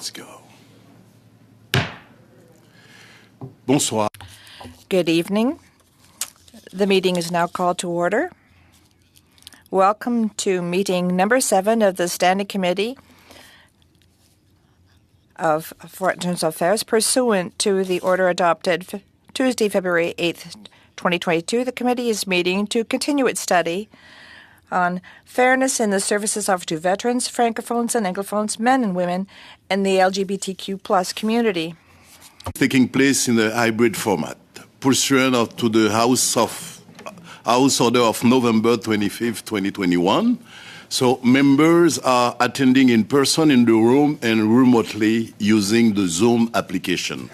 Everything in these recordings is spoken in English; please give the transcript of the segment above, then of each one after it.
Let's go. Bonsoir. Good evening. The meeting is now called to order. Welcome to meeting number 7 of the Standing Committee of Veterans Affairs pursuant to the order adopted Tuesday, February 8th, 2022. The committee is meeting to continue its study on fairness in the services offered to veterans, francophones and anglophones, men and women, and the LGBTQ+ community. Taking place in a hybrid format, pursuant to the House Order of November 25th, 2021. So members are attending in person in the room and remotely using the Zoom application.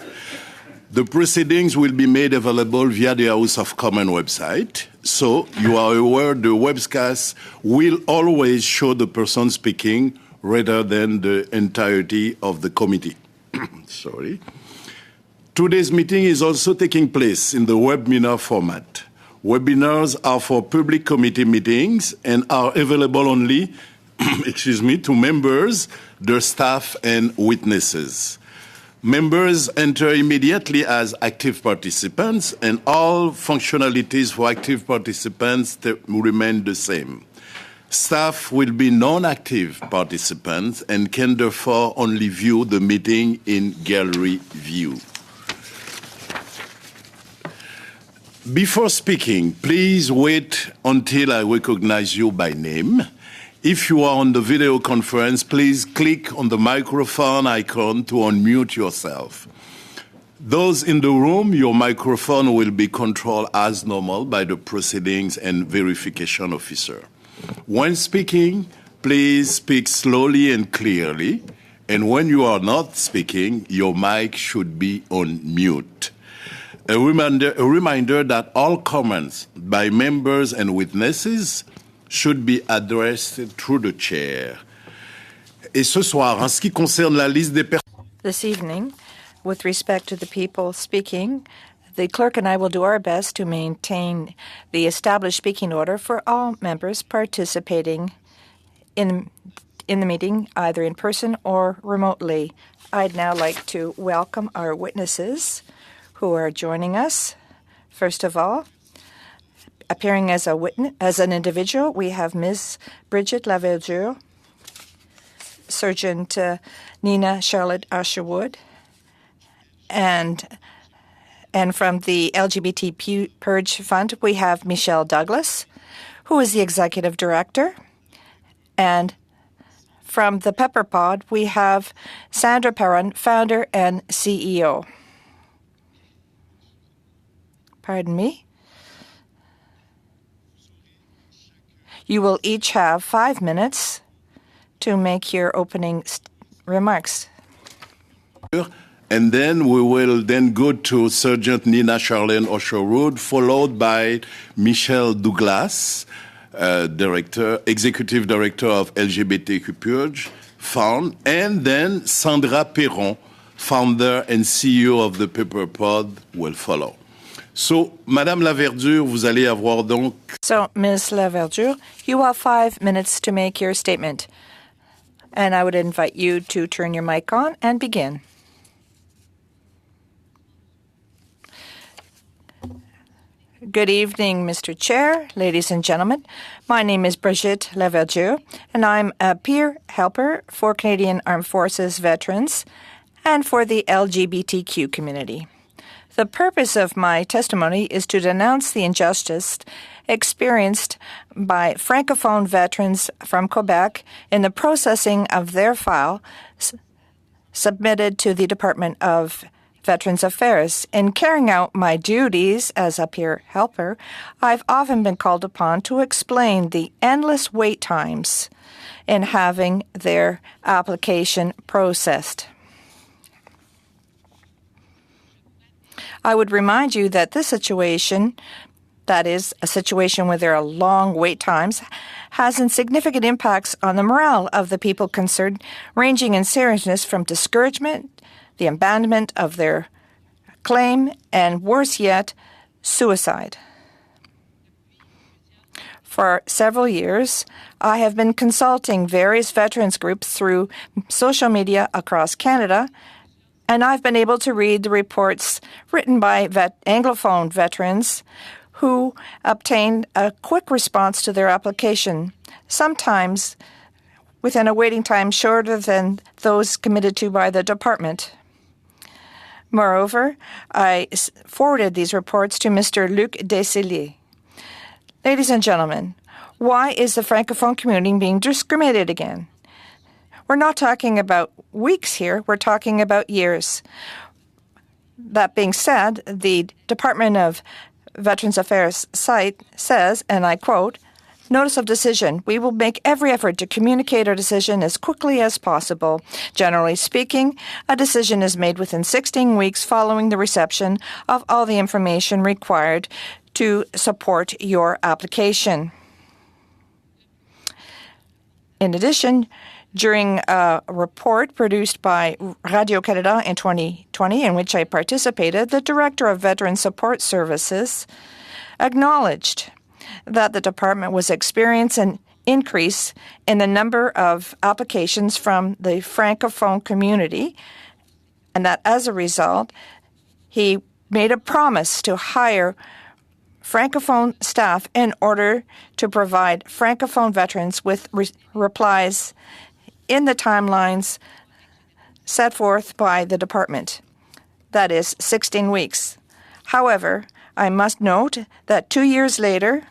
The proceedings will be made available via the House of Commons website. So you are aware the webcast will always show the person speaking rather than the entirety of the committee. Sorry. Today's meeting is also taking place in the webinar format. Webinars are for public committee meetings and are available only to members, their staff, and witnesses. Members enter immediately as active participants, and all functionalities for active participants remain the same. Staff will be non-active participants and can therefore only view the meeting in gallery view. Before speaking, please wait until I recognize you by name. If you are on the video conference, please click on the microphone icon to unmute yourself. Those in the room, your microphone will be controlled as normal by the proceedings and verification officer. When speaking, please speak slowly and clearly. And when you are not speaking, your mic should be on mute. A reminder that all comments by members and witnesses should be addressed through the chair. Et ce soir, en ce qui concerne la liste des personnes. This evening, with respect to the people speaking, the clerk and I will do our best to maintain the established speaking order for all members participating in the meeting, either in person or remotely. I'd now like to welcome our witnesses who are joining us. First of all, appearing as a witness, as an individual, we have Ms. Bridget Laverdure, Sergeant Nina Charlotte Asherwood, and from the LGBT Purge Fund, we have Michelle Douglas, who is the Executive Director, and from the Pepper Pod, we have Sandra Perron, Founder and CEO. Pardon me. You will each have 5 minutes to make your opening remarks. And then we will then go to Sergeant Nina Charlene Osherwood, followed by Michelle Douglas, Executive Director of LGBTQ Purge Fund, and then Sandra Perron, Founder and CEO of the Pepper Pod, will follow. So, Madame Laverdure, vous allez avoir donc... So, Ms. Laverdure, you have 5 minutes to make your statement. And I would invite you to turn your mic on and begin. Good evening, Mr. Chair, ladies and gentlemen. My name is Brigitte Laverdure, and I'm a peer helper for Canadian Armed Forces veterans and for the LGBTQ community. The purpose of my testimony is to denounce the injustice experienced by Francophone veterans from Quebec in the processing of their file submitted to the Department of Veterans Affairs. In carrying out my duties as a peer helper, I've often been called upon to explain the endless wait times in having their application processed. I would remind you that this situation, that is, a situation where there are long wait times, has significant impacts on the morale of the people concerned, ranging in seriousness from discouragement, the abandonment of their claim, and worse yet, suicide. For several years, I have been consulting various veterans groups through social media across Canada, and I've been able to read the reports written by Anglophone veterans who obtained a quick response to their application, sometimes within a waiting time shorter than those committed to by the department. Moreover, I forwarded these reports to Mr. Luc Desilliers. Ladies and gentlemen, why is the Francophone community being discriminated against? We're not talking about weeks here, we're talking about years. That being said, the Department of Veterans Affairs site says, and I quote, "Notice of decision. We will make every effort to communicate our decision as quickly as possible. Generally speaking, a decision is made within 16 weeks following the reception of all the information required to support your application." In addition, during a report produced by Radio-Canada in 2020, in which I participated, the Director of Veteran Support Services acknowledged that the department was experiencing an increase in the number of applications from the Francophone community, and that as a result, he made a promise to hire Francophone staff in order to provide Francophone veterans with replies in the timelines set forth by the department. That is 16 weeks. However, I must note that 2 years later,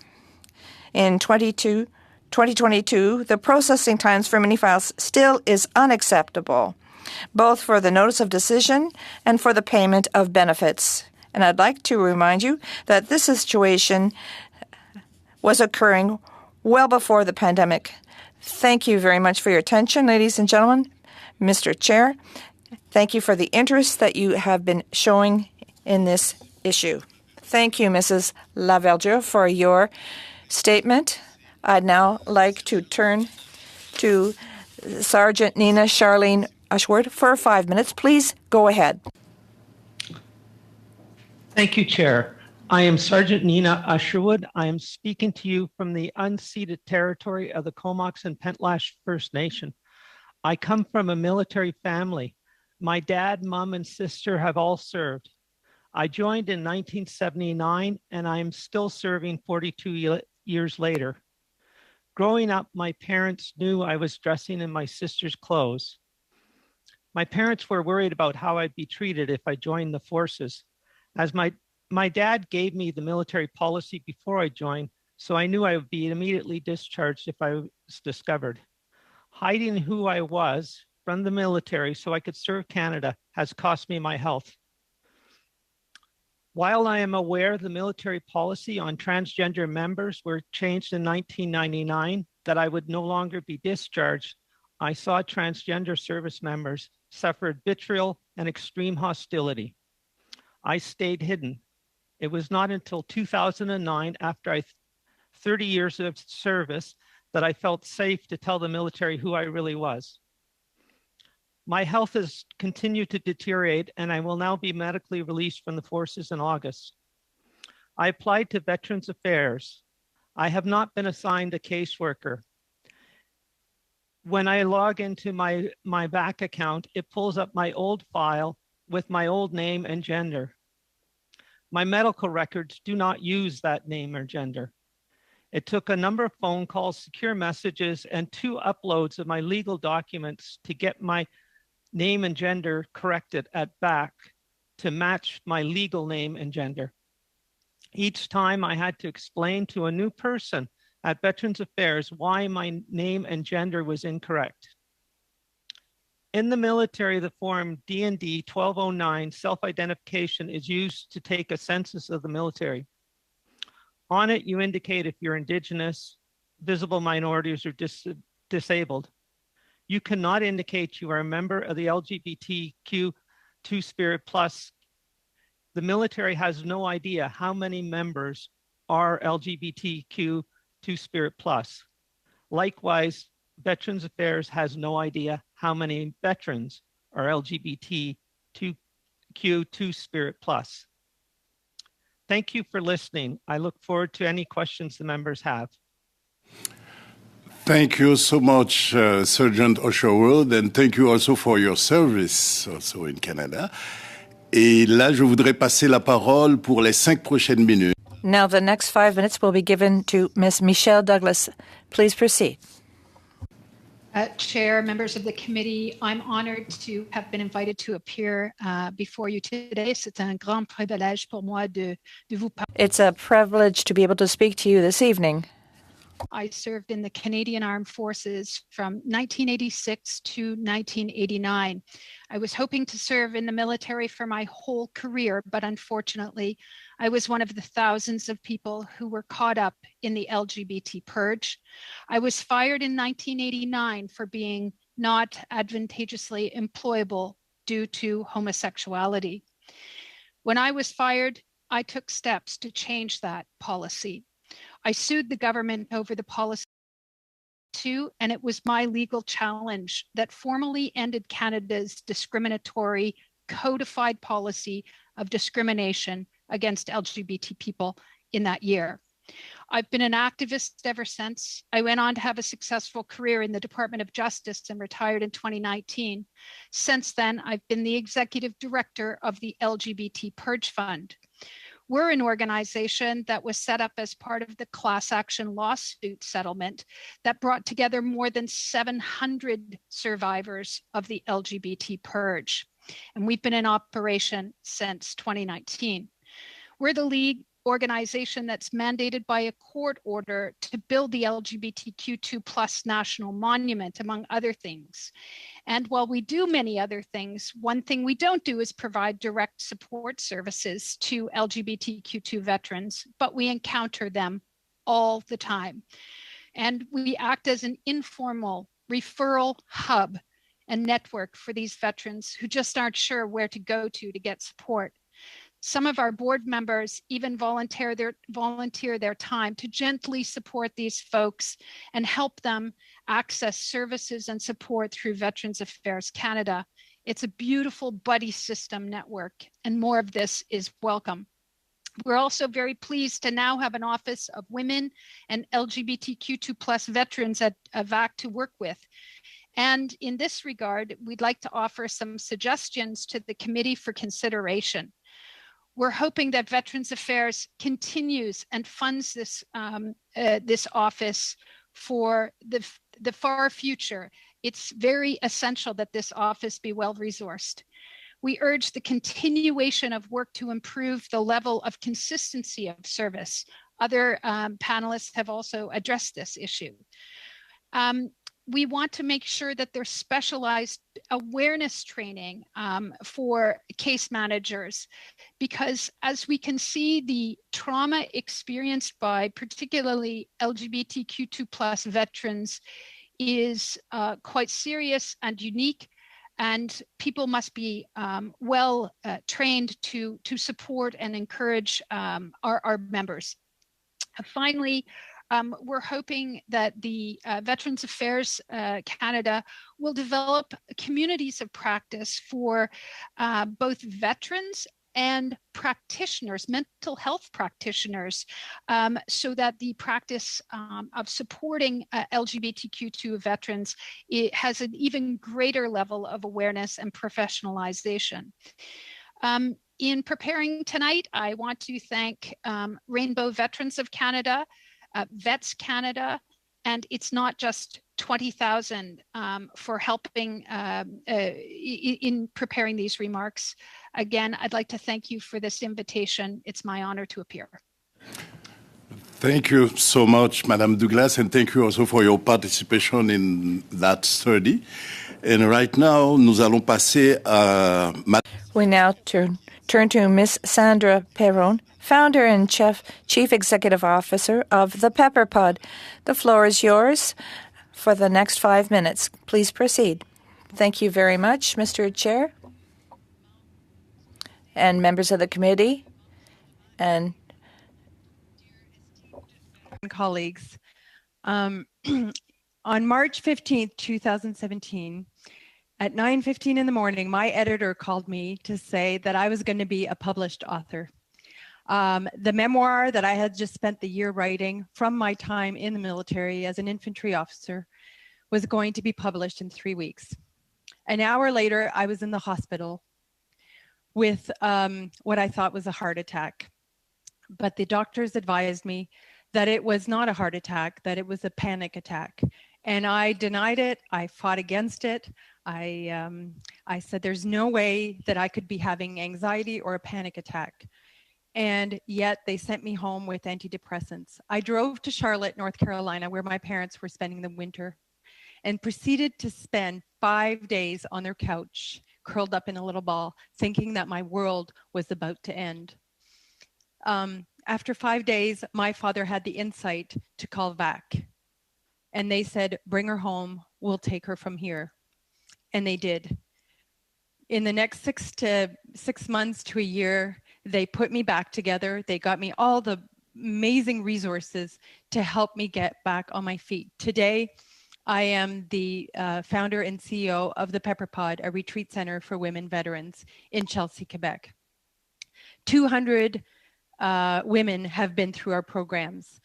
in 2022, the processing times for many files still is unacceptable, both for the notice of decision and for the payment of benefits. And I'd like to remind you that this situation was occurring well before the pandemic. Thank you very much for your attention, ladies and gentlemen. Mr. Chair, thank you for the interest that you have been showing in this issue. Thank you, Mrs. Laverdure, for your statement. I'd now like to turn to Sergeant Nina Charlene Ushworth for 5 minutes. Please go ahead. Thank you, Chair. I am Sergeant Nina Usherwood. I am speaking to you from the unceded territory of the Comox and Pentlash First Nation. I come from a military family. My dad, mom, and sister have all served. I joined in 1979, and I am still serving 42 years later. Growing up, my parents knew I was dressing in my sister's clothes. My parents were worried about how I'd be treated if I joined the forces. As my dad gave me the military policy before I joined, so I knew I would be immediately discharged if I was discovered. Hiding who I was from the military so I could serve Canada has cost me my health. While I am aware the military policy on transgender members were changed in 1999, that I would no longer be discharged, I saw transgender service members suffer vitriol and extreme hostility. I stayed hidden. It was not until 2009, after 30 years of service, that I felt safe to tell the military who I really was. My health has continued to deteriorate, and I will now be medically released from the forces in August. I applied to Veterans Affairs. I have not been assigned a caseworker. When I log into my VAC account, it pulls up my old file with my old name and gender. My medical records do not use that name or gender. It took a number of phone calls, secure messages, and 2 uploads of my legal documents to get my name and gender corrected at VAC to match my legal name and gender. Each time I had to explain to a new person at Veterans Affairs why my name and gender was incorrect. In the military, the form D&D 1209 self-identification is used to take a census of the military. On it, you indicate if you're Indigenous, visible minorities, or disabled. You cannot indicate you are a member of the LGBTQ 2 Spirit Plus. The military has no idea how many members are LGBTQ 2 Spirit Plus. Likewise, Veterans Affairs has no idea how many veterans are LGBTQ2 Spirit Plus. Thank you for listening. I look forward to any questions the members have. Thank you so much, Sergeant Osherwood, and thank you also for your service also in Canada. Et là, je voudrais passer la parole pour les 5 prochaines minutes. Now the next 5 minutes will be given to Ms. Michelle Douglas. Please proceed. Chair, members of the committee, I'm honored to have been invited to appear before you today. C'est un grand privilège pour moi de vous parler. It's a privilege to be able to speak to you this evening. I served in the Canadian Armed Forces from 1986 to 1989. I was hoping to serve in the military for my whole career, but unfortunately, I was one of the thousands of people who were caught up in the LGBT purge. I was fired in 1989 for being not advantageously employable due to homosexuality. When I was fired, I took steps to change that policy. I sued the government over the policy too, and it was my legal challenge that formally ended Canada's discriminatory codified policy of discrimination against LGBT people in that year. I've been an activist ever since. I went on to have a successful career in the Department of Justice and retired in 2019. Since then, I've been the executive director of the LGBT Purge Fund. We're an organization that was set up as part of the class action lawsuit settlement that brought together more than 700 survivors of the LGBT purge. And we've been in operation since 2019. We're the lead organization that's mandated by a court order to build the LGBTQ2+ national monument, among other things. And while we do many other things, one thing we don't do is provide direct support services to LGBTQ2 veterans, but we encounter them all the time. And we act as an informal referral hub and network for these veterans who just aren't sure where to go to get support. Some of our board members even volunteer their time to gently support these folks and help them access services and support through Veterans Affairs Canada. It's a beautiful buddy system network, and more of this is welcome. We're also very pleased to now have an Office of Women and LGBTQ2+ veterans at AVAC to work with. And in this regard, we'd like to offer some suggestions to the committee for consideration. We're hoping that Veterans Affairs continues and funds this office for the far future. It's very essential that this office be well-resourced. We urge the continuation of work to improve the level of consistency of service. Other panelists have also addressed this issue. We want to make sure that there's specialized awareness training for case managers, because as we can see, the trauma experienced by particularly LGBTQ2+ veterans is quite serious and unique, and people must be well trained to support and encourage our members. Finally, we're hoping that the Veterans Affairs Canada will develop communities of practice for both veterans and practitioners, mental health practitioners, so that the practice of supporting LGBTQ2 veterans has an even greater level of awareness and professionalization. In preparing tonight, I want to thank Rainbow Veterans of Canada, Vets Canada, and it's not just 20,000 for helping in preparing these remarks. Again, I'd like to thank you for this invitation. It's my honor to appear. Thank you so much, Madame Douglas, and thank you also for your participation in that study. And right now, nous allons passer à... We now turn to Ms. Sandra Perron, founder and chief executive officer of the Pepper Pod. The floor is yours for the next 5 minutes. Please proceed. Thank you very much, Mr. Chair, and members of the committee, and colleagues. On March 15th, 2017, at 9:15 in the morning, my editor called me to say that I was going to be a published author. The memoir that I had just spent the year writing from my time in the military as an infantry officer was going to be published in 3 weeks. An hour later, I was in the hospital with what I thought was a heart attack. But the doctors advised me that it was not a heart attack, that it was a panic attack. And I denied it. I fought against it. I said, there's no way that I could be having anxiety or a panic attack. And yet they sent me home with antidepressants. I drove to Charlotte, North Carolina, where my parents were spending the winter, and proceeded to spend 5 days on their couch, curled up in a little ball, thinking that my world was about to end. After 5 days, my father had the insight to call VAC. And they said, bring her home, we'll take her from here. And they did. In the next 6 months to a year, they put me back together. They got me all the amazing resources to help me get back on my feet. Today, I am the founder and CEO of the Pepper Pod, a retreat center for women veterans in Chelsea, Quebec. 200 women have been through our programs,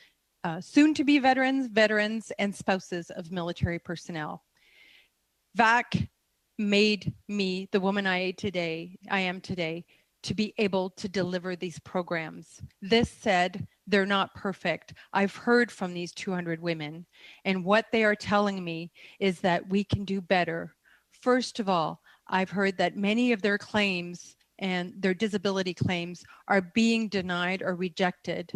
soon to be veterans, and spouses of military personnel. VAC made me the woman I am today, to be able to deliver these programs. This said, they're not perfect. I've heard from these 200 women, and what they are telling me is that we can do better. First of all, I've heard that many of their claims and their disability claims are being denied or rejected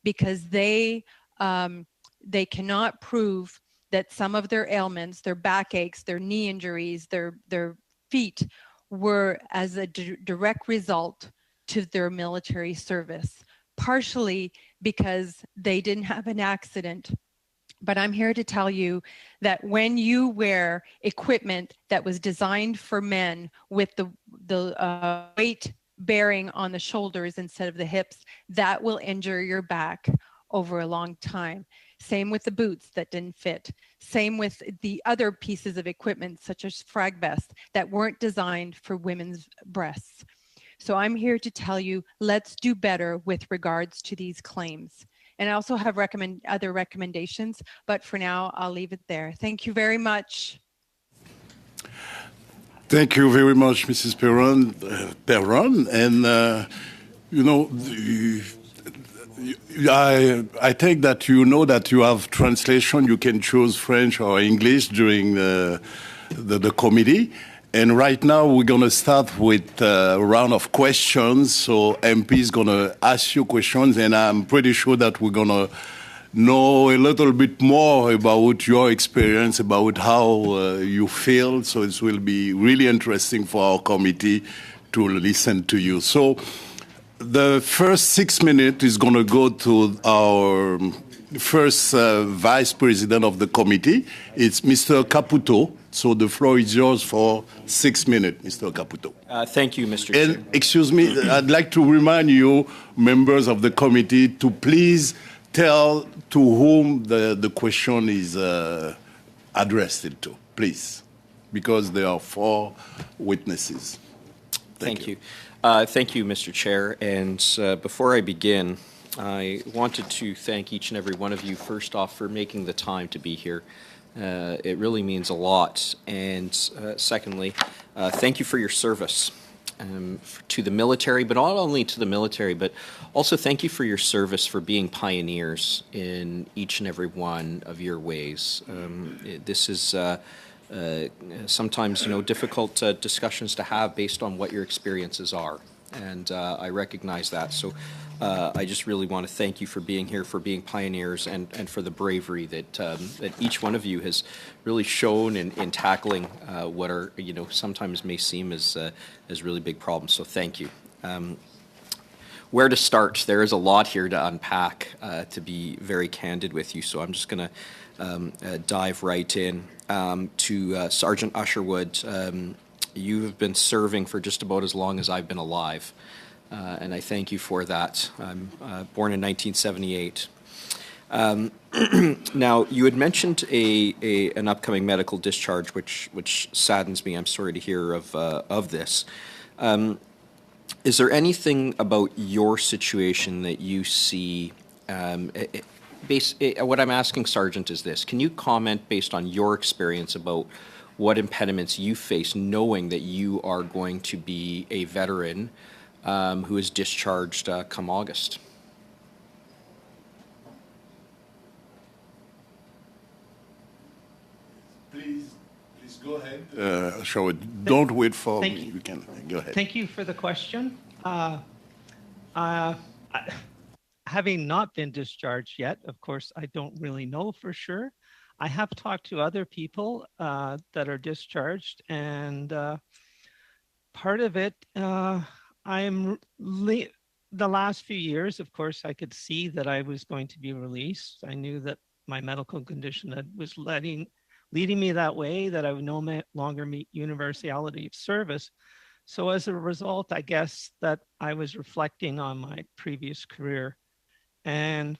because they cannot prove that some of their ailments, their backaches, their knee injuries, their feet were as a direct result to their military service, partially because they didn't have an accident. But I'm here to tell you that when you wear equipment that was designed for men with the weight bearing on the shoulders instead of the hips, that will injure your back over a long time. Same with the boots that didn't fit. Same with the other pieces of equipment, such as frag vests, that weren't designed for women's breasts. So I'm here to tell you, let's do better with regards to these claims. And I also have other recommendations, but for now, I'll leave it there. Thank you very much. Thank you very much, Mrs. Perron. And, I think that you know that you have translation. You can choose French or English during the committee. And right now, we're going to start with a round of questions. So MP is going to ask you questions, and I'm pretty sure that we're going to know a little bit more about your experience, about how you feel. So it will be really interesting for our committee to listen to you. So the first 6 minutes is going to go to our first vice president of the committee. It's Mr. Caputo. So the floor is yours for 6 minutes, Mr. Caputo. Thank you, Mr. Chair. And excuse me, I'd like to remind you, members of the committee, to please tell to whom the question is addressed to, please, because there are 4 witnesses. Thank you. Thank you, Mr. Chair. And before I begin, I wanted to thank each and every one of you, first off, for making the time to be here. It really means a lot. And secondly, thank you for your service to the military, but not only to the military, but also thank you for your service for being pioneers in each and every one of your ways. This is sometimes, difficult discussions to have based on what your experiences are. And I recognize that. So I just really want to thank you for being here, for being pioneers, and for the bravery that each one of you has really shown in tackling what are, sometimes may seem as really big problems. So thank you. Where to start? There is a lot here to unpack, to be very candid with you. So I'm just going to dive right in to Sergeant Usherwood. You have been serving for just about as long as I've been alive, and I thank you for that. I'm born in 1978. Now, you had mentioned an upcoming medical discharge, which saddens me. I'm sorry to hear of this. Is there anything about your situation that you see? What I'm asking, Sergeant, is this: can you comment based on your experience about what impediments you face, knowing that you are going to be a veteran who is discharged come August? Please go ahead. Don't wait for me. You can go ahead. Thank you for the question. Having not been discharged yet, of course, I don't really know for sure. I have talked to other people that are discharged, and part of it, the last few years, of course, I could see that I was going to be released. I knew that my medical condition was leading me that way, that I would no longer meet universality of service. So as a result, I guess that I was reflecting on my previous career. And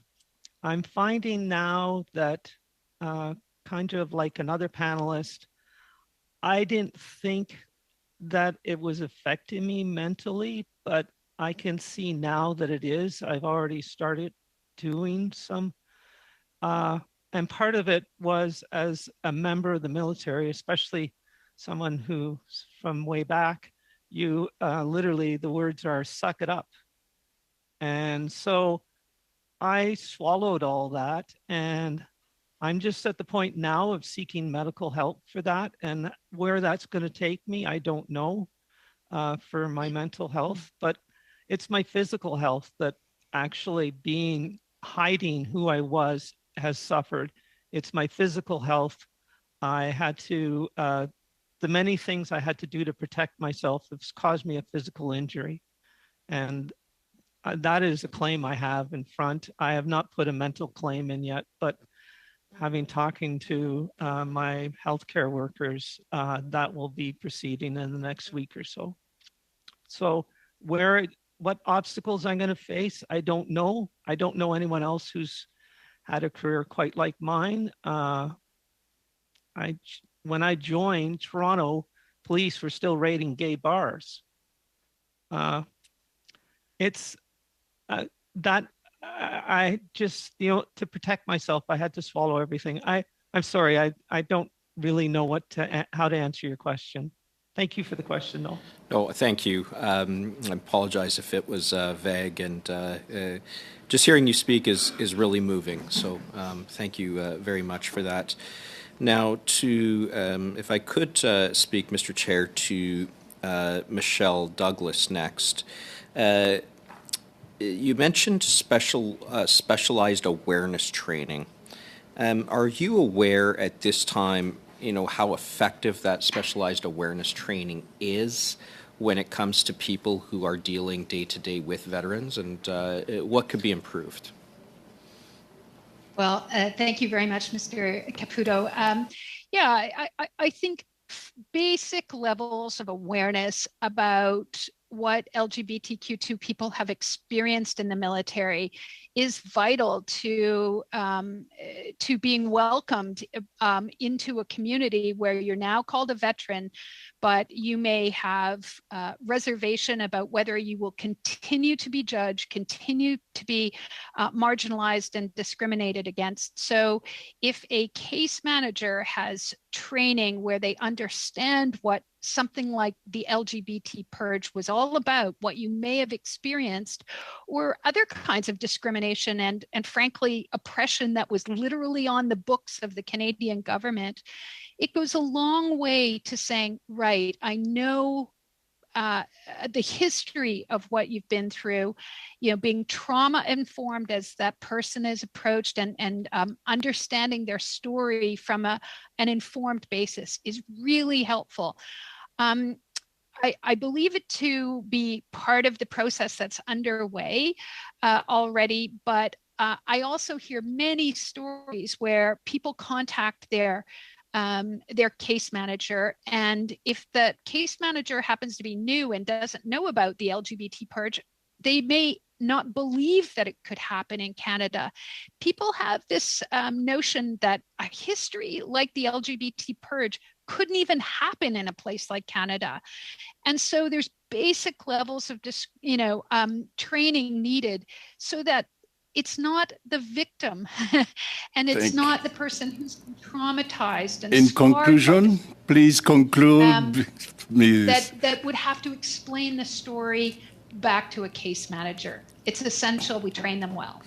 I'm finding now that kind of like another panelist, I didn't think that it was affecting me mentally, but I can see now that it is. I've already started doing some, and part of it was as a member of the military, especially someone who's from way back, you literally, the words are suck it up. And so I swallowed all that, and I'm just at the point now of seeking medical help for that. And where that's going to take me, I don't know for my mental health, but it's my physical health that actually hiding who I was has suffered. It's my physical health. I had to, the many things I had to do to protect myself have caused me a physical injury. And that is a claim I have in front. I have not put a mental claim in yet, but talking to my healthcare workers, that will be proceeding in the next week or so. So what obstacles I'm going to face, I don't know. I don't know anyone else who's had a career quite like mine. When I joined, Toronto police were still raiding gay bars. I just, to protect myself, I had to swallow everything. I'm sorry, I don't really know how to answer your question. Thank you for the question, though. No, thank you. I apologize if it was vague, and just hearing you speak is really moving. So thank you very much for that. Now, if I could speak, Mr. Chair, to Michelle Douglas next. You mentioned specialized awareness training. Are you aware at this time, how effective that specialized awareness training is when it comes to people who are dealing day to day with veterans, and what could be improved? Well, thank you very much, Mr. Caputo. I think basic levels of awareness about what LGBTQ2 people have experienced in the military is vital to being welcomed into a community where you're now called a veteran, but you may have reservation about whether you will continue to be judged, continue to be marginalized and discriminated against. So if a case manager has training where they understand what something like the LGBT purge was all about, what you may have experienced, or other kinds of discrimination and frankly, oppression that was literally on the books of the Canadian government, it goes a long way to saying, right, I know the history of what you've been through, being trauma informed as that person is approached and understanding their story from an informed basis is really helpful. I believe it to be part of the process that's underway already, but I also hear many stories where people contact their case manager, and if the case manager happens to be new and doesn't know about the LGBT purge, they may not believe that it could happen in Canada. People have this notion that a history like the LGBT purge couldn't even happen in a place like Canada. And so there's basic levels of training needed so that it's not the victim and it's not the person who's been traumatized and in scarred conclusion, please conclude, Ms. that would have to explain the story back to a case manager. It's essential we train them well.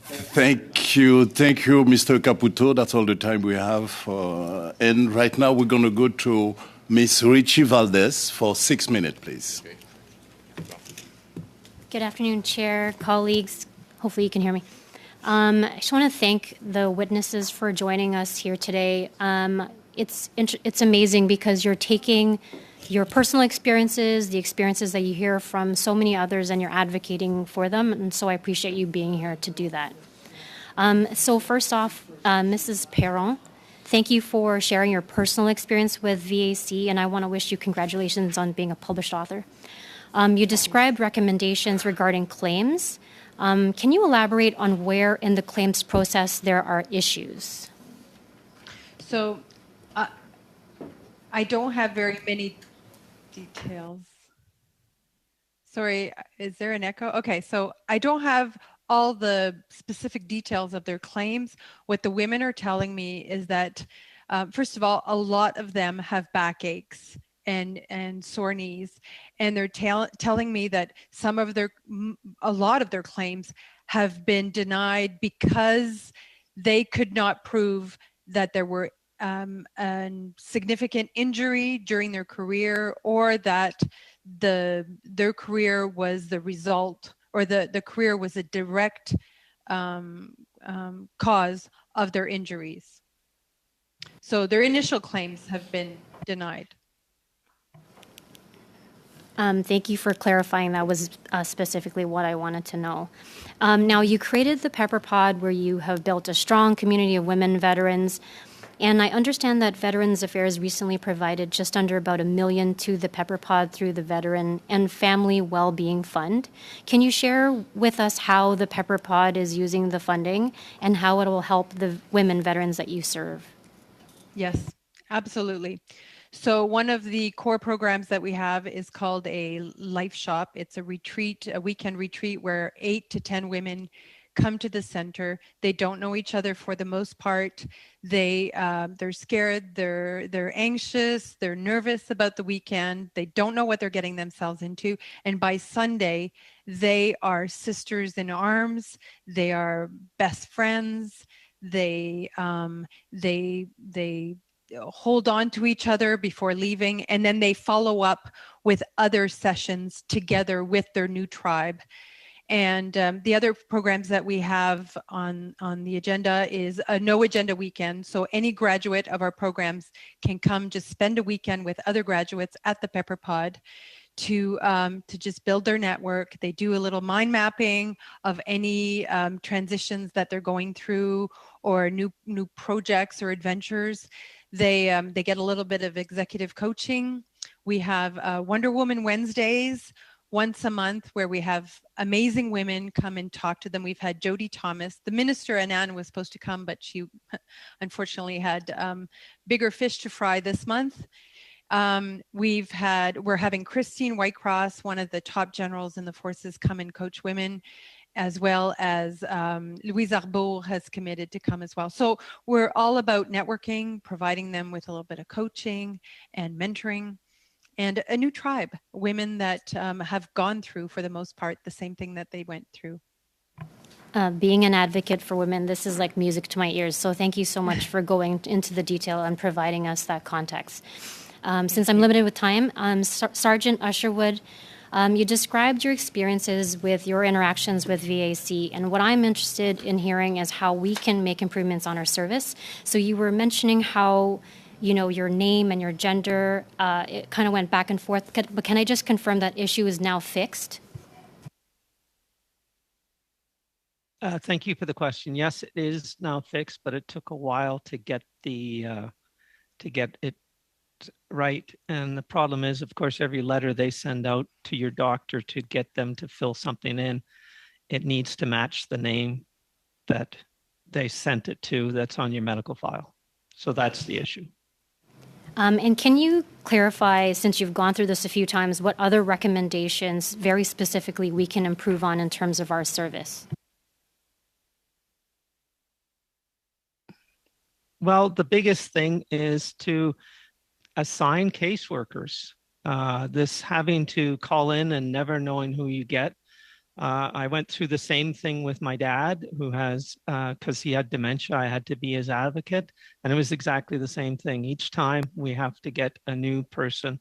Thank you, Mr. Caputo. That's all the time we have. And right now we're going to go to Ms. Richie Valdez for 6 minutes, please. Good afternoon, Chair, colleagues. Hopefully you can hear me. I just want to thank the witnesses for joining us here today. It's amazing because you're taking your personal experiences, the experiences that you hear from so many others, and you're advocating for them. And so I appreciate you being here to do that. So first off, Mrs. Perron, thank you for sharing your personal experience with VAC, and I want to wish you congratulations on being a published author. You described recommendations regarding claims. Can you elaborate on where in the claims process there are issues? So I don't have very many details. Sorry, is there an echo? Okay, so I don't have all the specific details of their claims. What the women are telling me is that, first of all, a lot of them have backaches and sore knees, and they're telling me that a lot of their claims have been denied because they could not prove that there were a significant injury during their career, or that their career was the result, or the career was a direct cause of their injuries. So their initial claims have been denied. Thank you for clarifying. That was specifically what I wanted to know. Now, you created the Pepper Pod, where you have built a strong community of women veterans. And I understand that Veterans Affairs recently provided just under about $1 million to the Pepper Pod through the Veteran and Family Wellbeing Fund. Can you share with us how the Pepper Pod is using the funding and how it will help the women veterans that you serve? Yes, absolutely. So one of the core programs that we have is called a Life Shop. It's a weekend retreat where 8 to 10 women come to the center. They don't know each other for the most part. They're scared, they're anxious, they're nervous about the weekend. They don't know what they're getting themselves into. And by Sunday, they are sisters in arms. They are best friends. They hold on to each other before leaving, and then they follow up with other sessions together with their new tribe. And the other programs that we have on the agenda is a no agenda weekend. So any graduate of our programs can come just spend a weekend with other graduates at the Pepper Pod to just build their network. They do a little mind mapping of any transitions that they're going through, or new projects or adventures. They get a little bit of executive coaching. We have Wonder Woman Wednesdays once a month, where we have amazing women come and talk to them. We've had Jody Thomas. The minister, Anand, was supposed to come, but she unfortunately had bigger fish to fry this month. We're having Christine Whitecross, one of the top generals in the forces, come and coach women, as well as Louise Arbeau has committed to come as well. So we're all about networking, providing them with a little bit of coaching and mentoring, and a new tribe, women that have gone through, for the most part, the same thing that they went through. Being an advocate for women, this is like music to my ears. So thank you so much for going into the detail and providing us that context. Since I'm limited with time, Sergeant Usherwood, you described your experiences with your interactions with VAC, and what I'm interested in hearing is how we can make improvements on our service. So you were mentioning how, your name and your gender, it kind of went back and forth, but can I just confirm that issue is now fixed? Thank you for the question. Yes, it is now fixed, but it took a while to get it right. And the problem is, of course, every letter they send out to your doctor to get them to fill something in, it needs to match the name that they sent it to that's on your medical file. So that's the issue. And can you clarify, since you've gone through this a few times, what other recommendations very specifically we can improve on in terms of our service? Well, the biggest thing is to assign caseworkers. This having to call in and never knowing who you get. I went through the same thing with my dad, who has, because he had dementia, I had to be his advocate. And it was exactly the same thing. Each time we have to get a new person,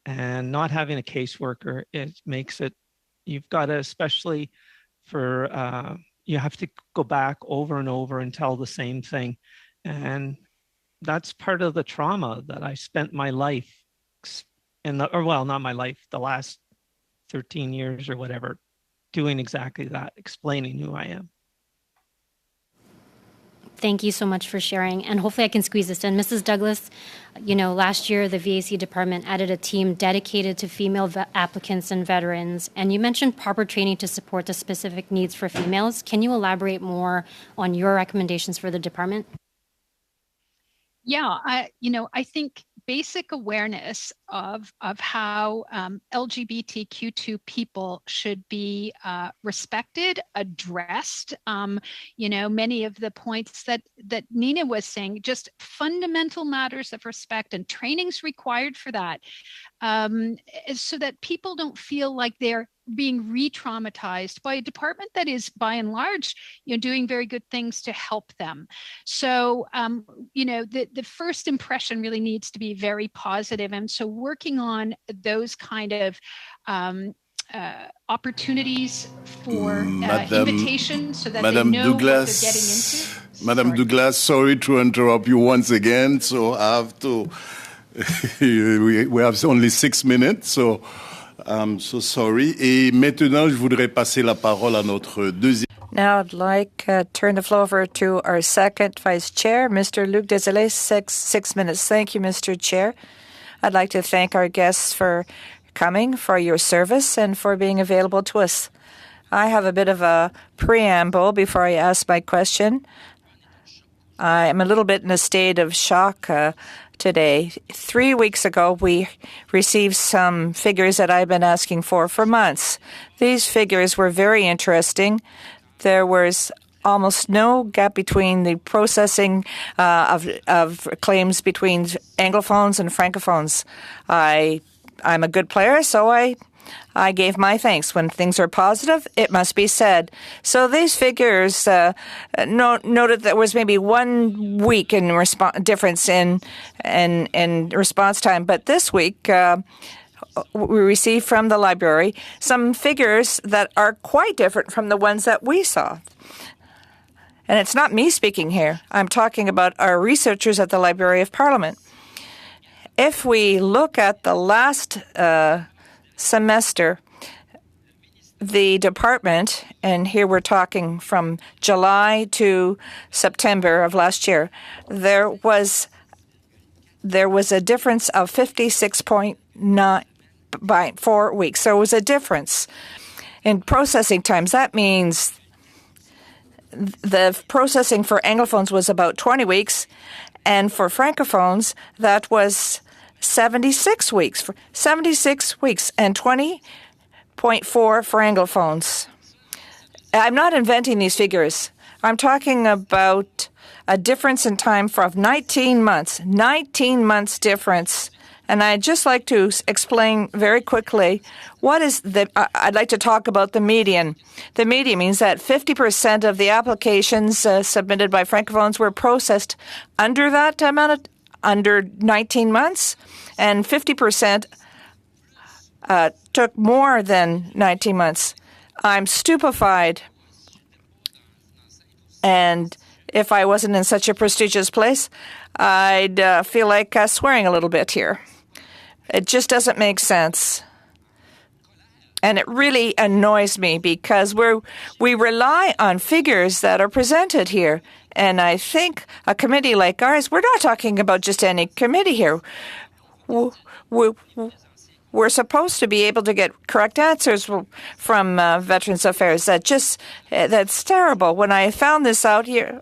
and not having a caseworker, it makes it, you've got to, especially for, you have to go back over and over and tell the same thing. And that's part of the trauma that I spent my life not my life, the last 13 years or whatever, doing exactly that, explaining who I am. Thank you so much for sharing. And hopefully I can squeeze this in. Mrs. Douglas, last year the VAC department added a team dedicated to female applicants and veterans. And you mentioned proper training to support the specific needs for females. Can you elaborate more on your recommendations for the department? Yeah, I think basic awareness of how LGBTQ2 people should be respected, addressed. Many of the points that Nina was saying, just fundamental matters of respect, and training's required for that, so that people don't feel like they're being re-traumatized by a department that is, by and large, doing very good things to help them. So, the first impression really needs to be very positive. And so working on those kind of opportunities for invitation, so that Madame they know Douglas, what they're getting into. Madame Douglas, sorry to interrupt you once again. So I have to, we have only 6 minutes, so I'm so sorry. Et maintenant, je voudrais passer la parole à notre deuxième. Now I'd like to turn the floor over to our second vice chair, Mr. Luc Desilets, six minutes. Thank you, Mr. Chair. I'd like to thank our guests for coming, for your service, and for being available to us. I have a bit of a preamble before I ask my question. I'm a little bit in a state of shock today. 3 weeks ago, we received some figures that I've been asking for months. These figures were very interesting. There was almost no gap between the processing of claims between Anglophones and Francophones. I'm a good player, so I gave my thanks. When things are positive, it must be said. So these figures noted there was maybe 1 week in difference in response time. But this week, we received from the library some figures that are quite different from the ones that we saw. And it's not me speaking here. I'm talking about our researchers at the Library of Parliament. If we look at the last semester, the department, and here we're talking from July to September of last year, there was a difference of 56.9 by 4 weeks. So it was a difference in processing times. That means the processing for Anglophones was about 20 weeks, and for Francophones, that was 76 weeks. 76 weeks and 20.4 for Anglophones. I'm not inventing these figures. I'm talking about a difference in time of 19 months. 19 months difference. And I'd just like to explain very quickly what is I'd like to talk about the median. The median means that 50% of the applications submitted by Francophones were processed under that amount, under 19 months, and 50% took more than 19 months. I'm stupefied. And if I wasn't in such a prestigious place, I'd feel like swearing a little bit here. It just doesn't make sense. And it really annoys me because we rely on figures that are presented here. And I think a committee like ours, we're not talking about just any committee here. We're supposed to be able to get correct answers from Veterans Affairs. That's terrible. When I found this out here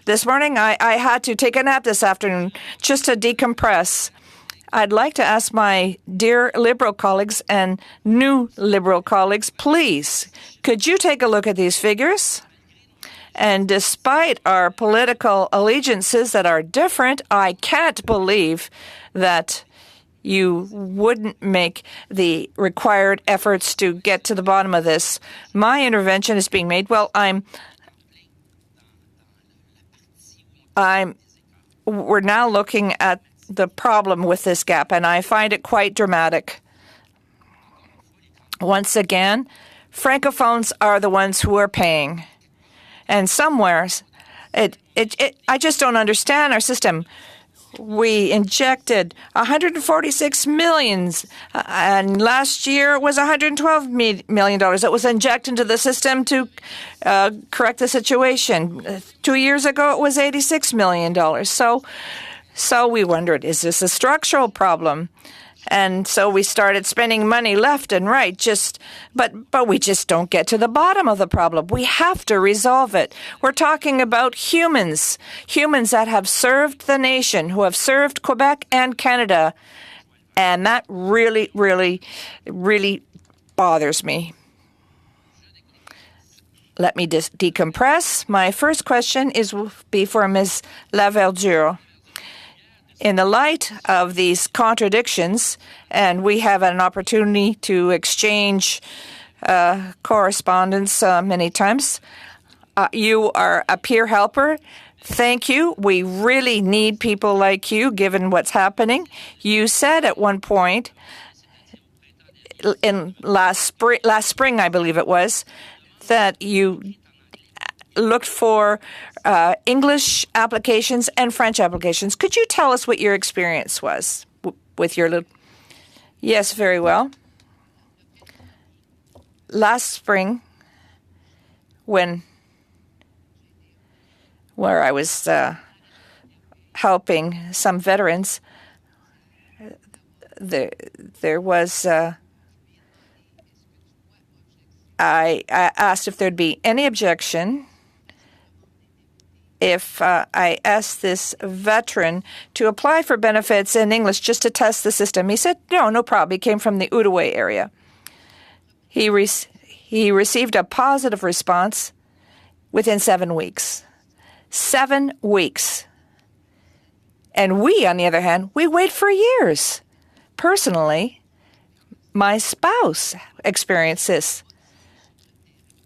this morning, I had to take a nap this afternoon just to decompress. I'd like to ask my dear Liberal colleagues and new Liberal colleagues, please, could you take a look at these figures? And despite our political allegiances that are different, I can't believe that you wouldn't make the required efforts to get to the bottom of this. My intervention is being made. Well, we're now looking at the problem with this gap, and I find it quite dramatic. Once again, Francophones are the ones who are paying. And somewhere, I just don't understand our system. We injected 146 million, and last year it was $112 million that was injected into the system to correct the situation. 2 years ago, it was $86 million. So we wondered, is this a structural problem? And so we started spending money left and right, but we just don't get to the bottom of the problem. We have to resolve it. We're talking about humans that have served the nation, who have served Quebec and Canada. And that really, really, really bothers me. Let me decompress. My first question will be for Ms. Laverdure. In the light of these contradictions, and we have an opportunity to exchange correspondence many times, you are a peer helper. Thank you. We really need people like you, given what's happening. You said at one point, in last spring, I believe it was, that you looked for English applications and French applications. Could you tell us what your experience was with your little... Yes, very well. Last spring, where I was helping some veterans, there was... I asked if there'd be any objection if I asked this veteran to apply for benefits in English just to test the system. He said, no problem. He came from the Outaouais area. He received a positive response within 7 weeks. 7 weeks. And we, on the other hand, we wait for years. Personally, my spouse experienced this.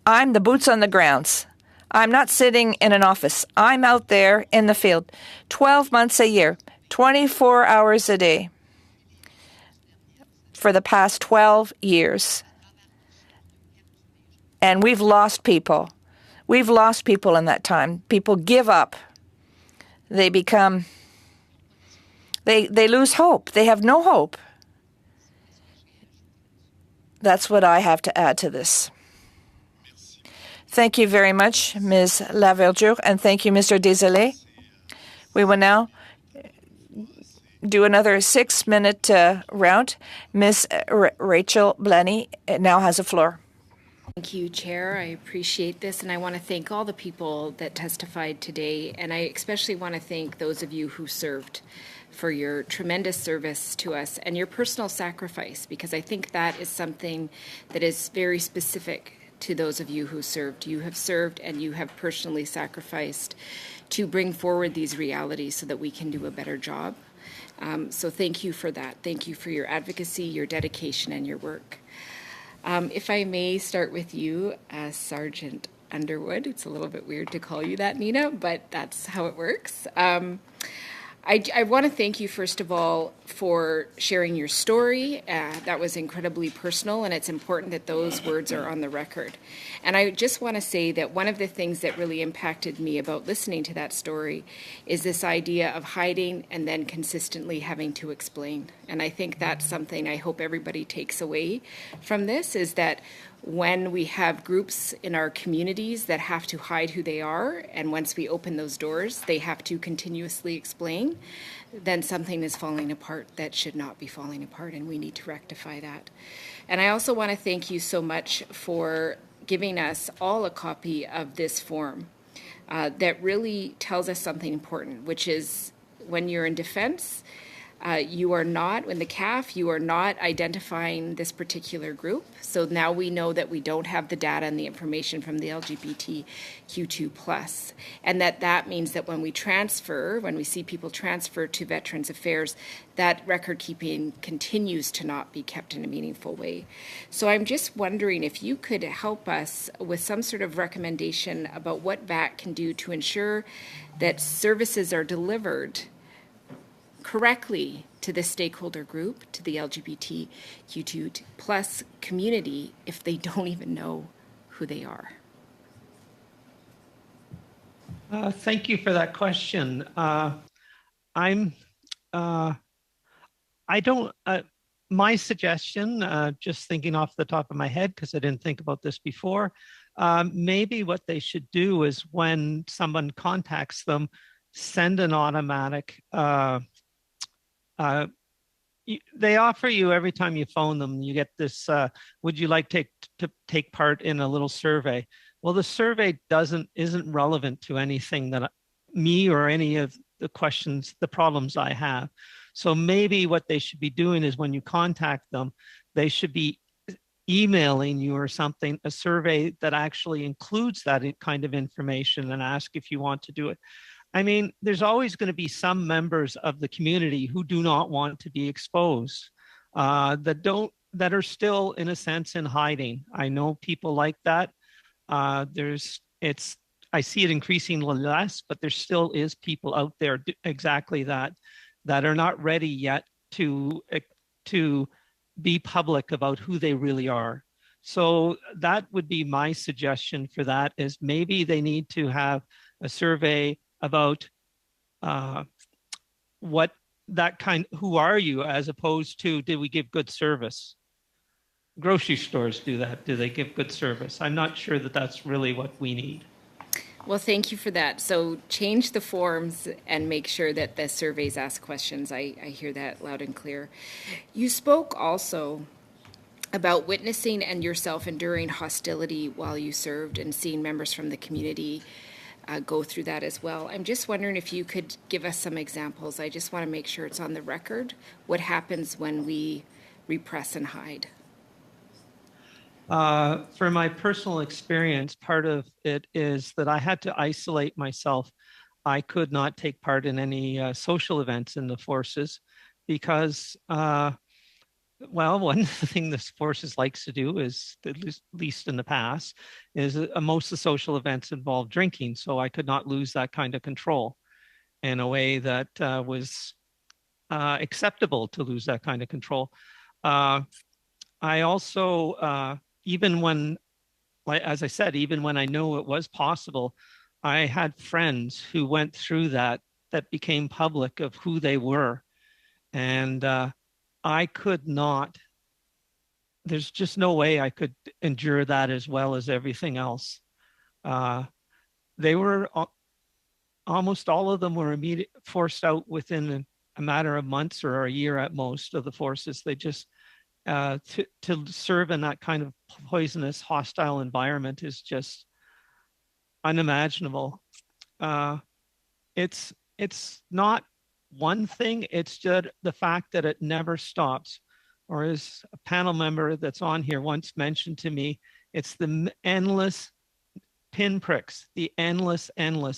I'm the boots on the grounds. I'm not sitting in an office. I'm out there in the field 12 months a year, 24 hours a day for the past 12 years. And we've lost people. We've lost people in that time. People give up. They lose hope. They have no hope. That's what I have to add to this. Thank you very much, Ms. Laverdure, and thank you, Mr. Desilets. We will now do another 6-minute round. Ms. Rachel Blenny now has the floor. Thank you, Chair. I appreciate this, and I want to thank all the people that testified today, and I especially want to thank those of you who served for your tremendous service to us and your personal sacrifice, because I think that is something that is very specific to those of you who served. You have served and you have personally sacrificed to bring forward these realities so that we can do a better job. So thank you for that. Thank you for your advocacy, your dedication, and your work. If I may start with you, Sergeant Underwood. It's a little bit weird to call you that, Nina, but that's how it works. I want to thank you, first of all, for sharing your story. That was incredibly personal, and it's important that those words are on the record. And I just want to say that one of the things that really impacted me about listening to that story is this idea of hiding and then consistently having to explain. And I think that's something I hope everybody takes away from this, is that when we have groups in our communities that have to hide who they are, and once we open those doors, they have to continuously explain, then something is falling apart that should not be falling apart, and we need to rectify that. And I also want to thank you so much for giving us all a copy of this form that really tells us something important, which is when you're in defense, You are not, in the CAF, you are not identifying this particular group. So now we know that we don't have the data and the information from the LGBTQ2+. And that means that when we transfer, when we see people transfer to Veterans Affairs, that record keeping continues to not be kept in a meaningful way. So I'm just wondering if you could help us with some sort of recommendation about what VAC can do to ensure that services are delivered correctly to this stakeholder group, to the LGBTQ2 plus community, if they don't even know who they are. Thank you for that question. My suggestion, just thinking off the top of my head, because I didn't think about this before, maybe what they should do is when someone contacts them, send an automatic, they offer you every time you phone them, you get this, would you like to take part in a little survey? Well, the survey isn't relevant to anything that me or any of the questions, the problems I have. So maybe what they should be doing is when you contact them, they should be emailing you or something, a survey that actually includes that kind of information and ask if you want to do it. I mean, there's always going to be some members of the community who do not want to be exposed, that are still, in a sense, in hiding. I know people like that. I see it increasingly less, but there still is people out there exactly that are not ready yet to be public about who they really are. So that would be my suggestion for that, is maybe they need to have a survey about who are you, as opposed to, did we give good service? Grocery stores do that. Do they give good service? I'm not sure that that's really what we need. Well, thank you for that. So change the forms and make sure that the surveys ask questions. I hear that loud and clear. You spoke also about witnessing and yourself enduring hostility while you served and seeing members from the community go through that as well. I'm just wondering if you could give us some examples. I just want to make sure it's on the record. What happens when we repress and hide? For my personal experience, part of it is that I had to isolate myself. I could not take part in any social events in the forces because, one thing the forces likes to do is, at least in the past, is most of the social events involve drinking. So I could not lose that kind of control in a way that was acceptable to lose that kind of control. I also, even when, as I said, even when I know it was possible, I had friends who went through that became public of who they were. And I could not, there's just no way I could endure that as well as everything else. They were, almost all of them were forced out within a matter of months or a year at most of the forces. They just, to serve in that kind of poisonous, hostile environment is just unimaginable. It's not one thing, it's just the fact that it never stops. Or as a panel member that's on here once mentioned to me, it's the endless pinpricks, the endless.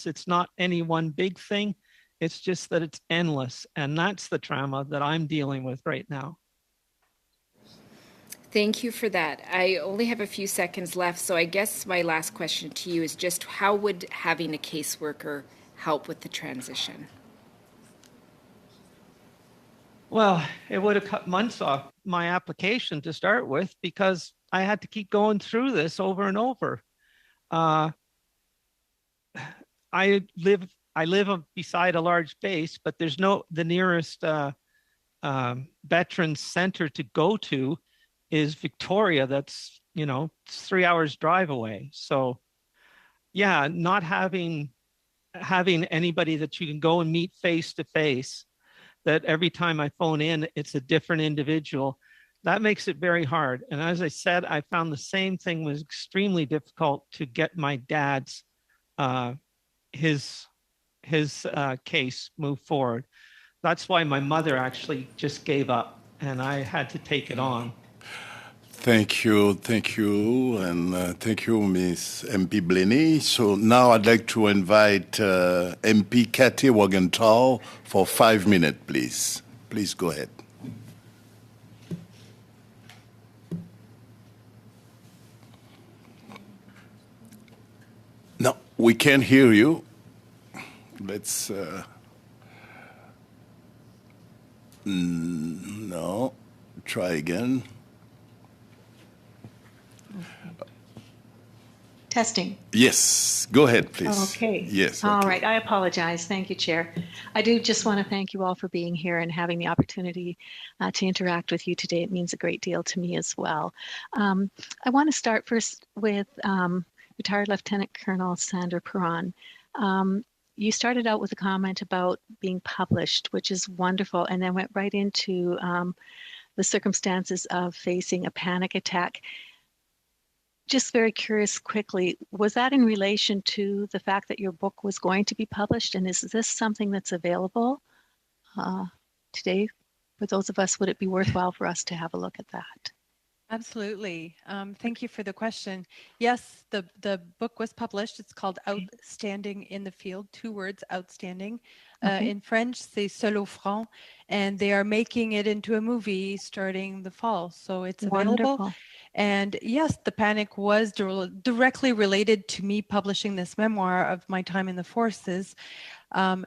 It's not any one big thing, it's just that it's endless. And that's the trauma that I'm dealing with right now. Thank you for that. I only have a few seconds left, so I guess my last question to you is just how would having a caseworker help with the transition? Well, it would have cut months off my application to start with because I had to keep going through this over and over. I live beside a large base, but there's the nearest veterans center to go to is Victoria. That's, it's 3 hours drive away. So yeah, not having anybody that you can go and meet face to face, that every time I phone in, it's a different individual. That makes it very hard. And as I said, I found the same thing was extremely difficult to get my dad's, his case moved forward. That's why my mother actually just gave up and I had to take it on. Thank you, and thank you, Ms. MP Blaney. So now I'd like to invite MP Kathy Wagenthal for 5 minutes, please. Please go ahead. No, we can't hear you. Let's... no, try again. Testing. Yes, go ahead, please. Okay. Yes. All okay. right. I apologize. Thank you, Chair. I do just want to thank you all for being here and having the opportunity to interact with you today. It means a great deal to me as well. I want to start first with retired Lieutenant Colonel Sandra Perron. You started out with a comment about being published, which is wonderful, and then went right into the circumstances of facing a panic attack. Just very curious quickly, was that in relation to the fact that your book was going to be published? And is this something that's available today? For those of us, would it be worthwhile for us to have a look at that? Absolutely. Thank you for the question. Yes, the book was published. It's called Outstanding in the Field, 2 words, outstanding. Okay. In French, c'est Seul au Front, and they are making it into a movie starting the fall. So it's available. Wonderful. And yes, the panic was directly related to me publishing this memoir of my time in the forces, and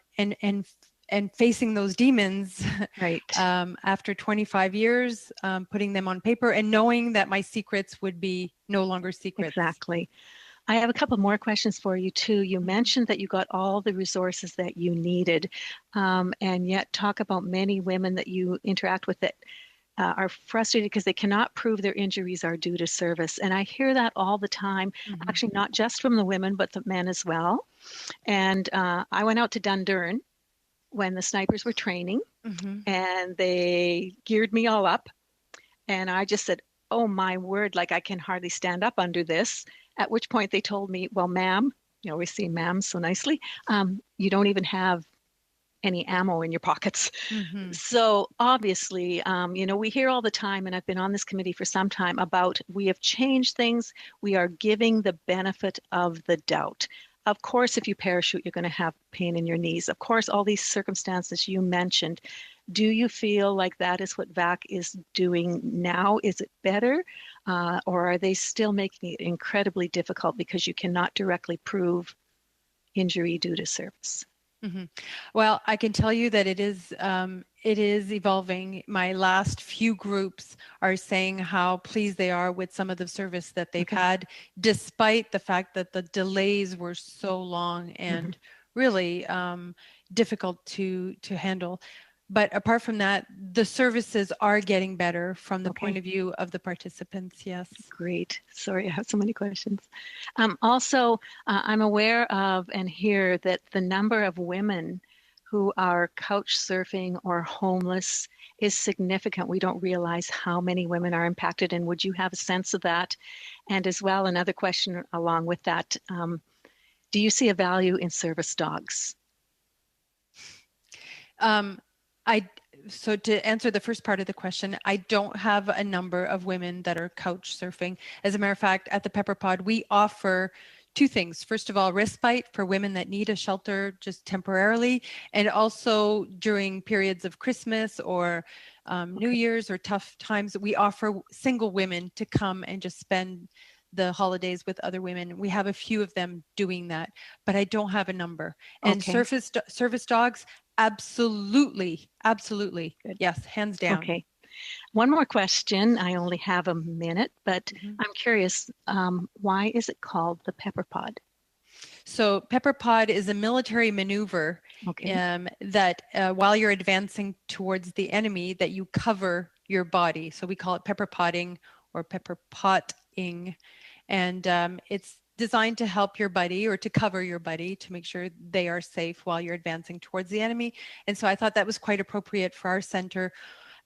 facing those demons Right. after 25 years, putting them on paper and knowing that my secrets would be no longer secrets. Exactly. I have a couple more questions for you too. You mentioned that you got all the resources that you needed, and yet talk about many women that you interact with that are frustrated because they cannot prove their injuries are due to service. And I hear that all the time, actually not just from the women, but the men as well. And I went out to Dundurn when the snipers were training, and they geared me all up. And I just said, oh my word, like I can hardly stand up under this. At which point they told me, well, ma'am, you always say ma'am so nicely, you don't even have any ammo in your pockets. So obviously, we hear all the time, and I've been on this committee for some time, about we have changed things. We are giving the benefit of the doubt. Of course, if you parachute, you're going to have pain in your knees. Of course, all these circumstances you mentioned. Do you feel like that is what VAC is doing now? Is it better? Or are they still making it incredibly difficult because you cannot directly prove injury due to service? Well, I can tell you that it is evolving. My last few groups are saying how pleased they are with some of the service that they've had, despite the fact that the delays were so long and really difficult to handle. But apart from that, the services are getting better from the point of view of the participants, yes. Great. Sorry, I have so many questions. Also, I'm aware of and hear that the number of women who are couch surfing or homeless is significant. We don't realize how many women are impacted. And would you have a sense of that? And as well, another question along with that, do you see a value in service dogs? So to answer the first part of the question, I don't have a number of women that are couch surfing. As a matter of fact, at the Pepper Pod, we offer 2 things. First of all, respite for women that need a shelter just temporarily, and also during periods of Christmas or New Year's or tough times, we offer single women to come and just spend the holidays with other women. We have a few of them doing that, but I don't have a number. And service dogs, absolutely. Good. Yes, hands down. Okay. One more question. I only have a minute, but I'm curious, why is it called the Pepper Pod? So Pepper Pod is a military maneuver that while you're advancing towards the enemy, that you cover your body. So we call it pepper potting or pepper potting. And it's designed to help your buddy or to cover your buddy to make sure they are safe while you're advancing towards the enemy. And so I thought that was quite appropriate for our center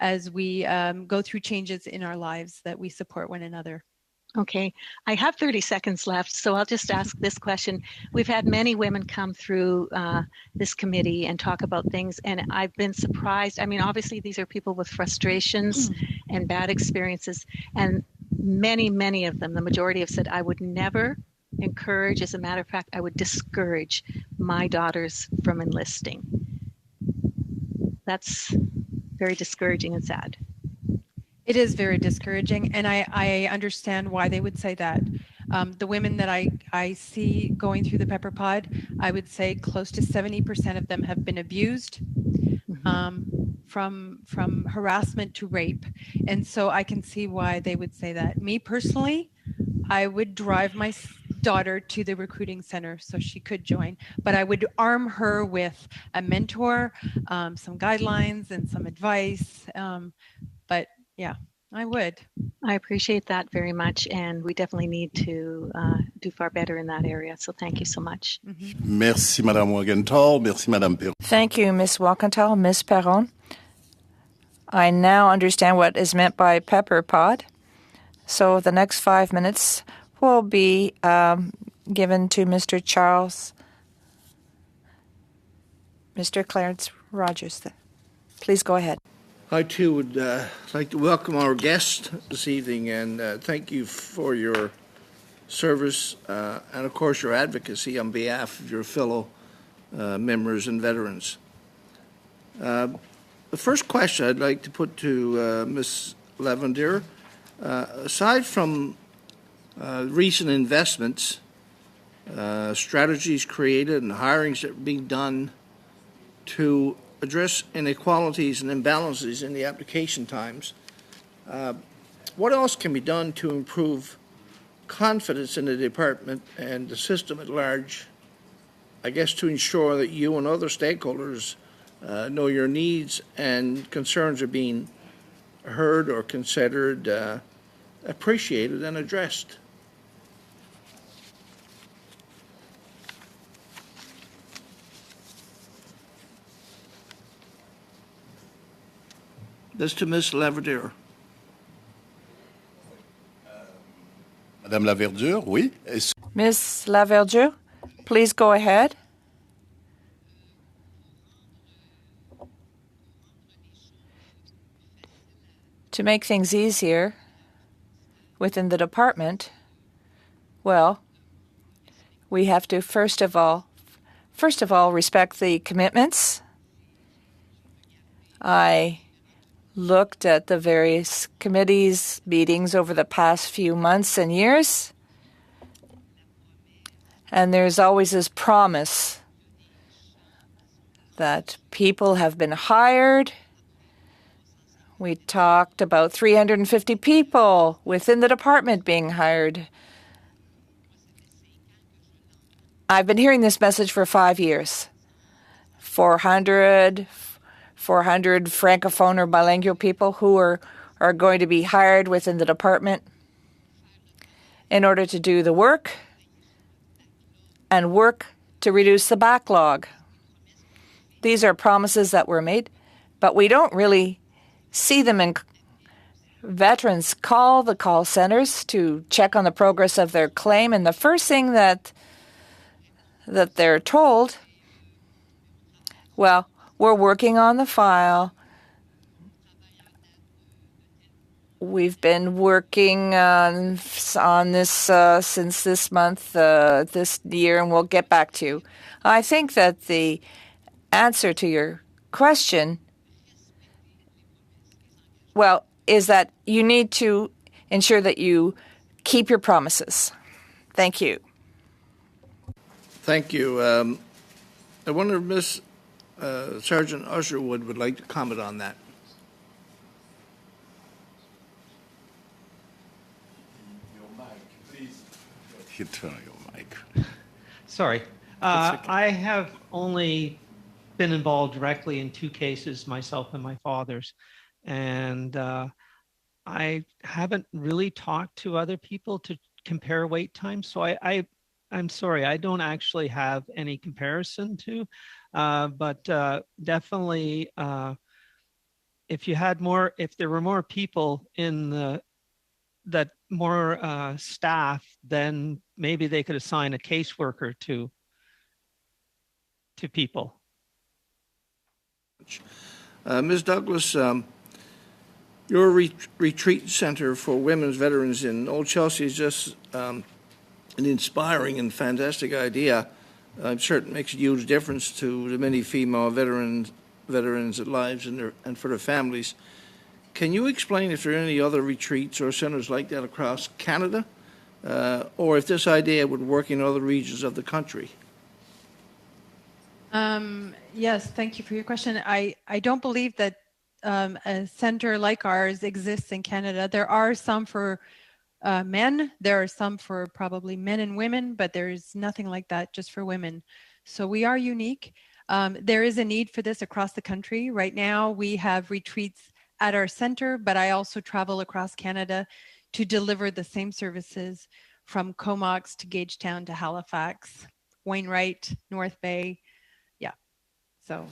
as we go through changes in our lives, that we support one another. Okay, I have 30 seconds left, so I'll just ask this question. We've had many women come through this committee and talk about things, and I've been surprised. I mean, obviously, these are people with frustrations and bad experiences, and many of them, the majority have said, I would never encourage, as a matter of fact, I would discourage my daughters from enlisting. That's very discouraging and sad. It is very discouraging, and I understand why they would say that. The women that I see going through the Pepper Pod, I would say close to 70% of them have been abused, from harassment to rape. And so I can see why they would say that. Me personally, I would drive my daughter to the recruiting center so she could join, but I would arm her with a mentor, some guidelines and some advice. But yeah, I would. I appreciate that very much, and we definitely need to do far better in that area. So thank you so much. Merci, Madame Wagenthal. Merci, Madame Perron. Thank you, Ms. Walkenthal, Ms. Perron. I now understand what is meant by pepper pod. So the next 5 minutes will be given to Mr. Clarence Rogers. Please go ahead. I too would like to welcome our guest this evening and thank you for your service and, of course, your advocacy on behalf of your fellow members and veterans. The first question I'd like to put to Ms. Lavender, aside from recent investments, strategies created and hirings that are being done to address inequalities and imbalances in the application times, what else can be done to improve confidence in the department and the system at large, I guess, to ensure that you and other stakeholders know your needs and concerns are being heard or considered, appreciated and addressed? This to Ms. Laverdure. Madame Laverdure, oui. Ms. Laverdure, please go ahead. To make things easier within the department, well, we have to first of all respect the commitments. I looked at the various committees meetings over the past few months and years, and there's always this promise that people have been hired. We talked about 350 people within the department being hired. I've been hearing this message for 5 years. 400 Francophone or bilingual people who are going to be hired within the department in order to do the work and work to reduce the backlog. These are promises that were made, but we don't really see them in. Veterans call the call centers to check on the progress of their claim, and the first thing that they're told, well, we're working on the file. We've been working on this since this month, this year, and we'll get back to you. I think that the answer to your question, well, is that you need to ensure that you keep your promises. Thank you. Thank you. I wonder if Ms. Sergeant Usherwood would like to comment on that. Your mic, please. You turn your mic. Sorry. okay. I have only been involved directly in 2 cases, myself and my father's. And I haven't really talked to other people to compare wait times. So I'm sorry, I don't actually have any comparison to, but definitely if there were more people in the more staff, then maybe they could assign a caseworker to people. Ms. Douglas, your retreat center for women's veterans in Old Chelsea is just an inspiring and fantastic idea. I'm sure it makes a huge difference to the many female veterans' lives and for their families. Can you explain if there are any other retreats or centers like that across Canada, or if this idea would work in other regions of the country? Yes, thank you for your question. I don't believe that a center like ours exists in Canada. There are some for men. There are some for probably men and women, but there's nothing like that just for women. So we are unique. There is a need for this across the country. Right now, we have retreats at our center, but I also travel across Canada to deliver the same services from Comox to Gagetown to Halifax, Wainwright, North Bay. So,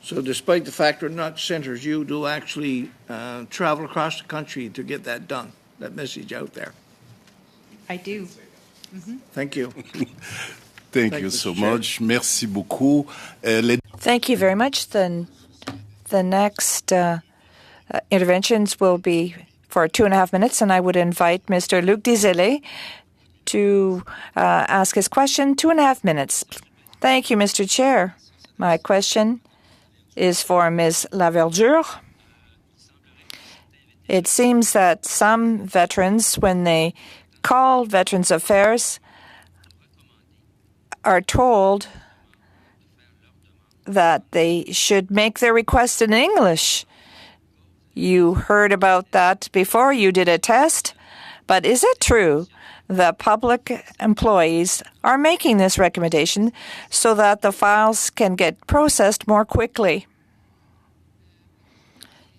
So despite the fact they're not centers, you do actually travel across the country to get that done, that message out there. I do. Thank you. Thank you so much. Merci beaucoup. Thank you very much. Then the next interventions will be for 2.5 minutes, and I would invite Mr. Luc Dezelay to ask his question. 2.5 minutes. Thank you, Mr. Chair. My question is for Ms. Laverdure. It seems that some veterans, when they call Veterans Affairs, are told that they should make their request in English. You heard about that before. You did a test. But is it true that public employees are making this recommendation so that the files can get processed more quickly?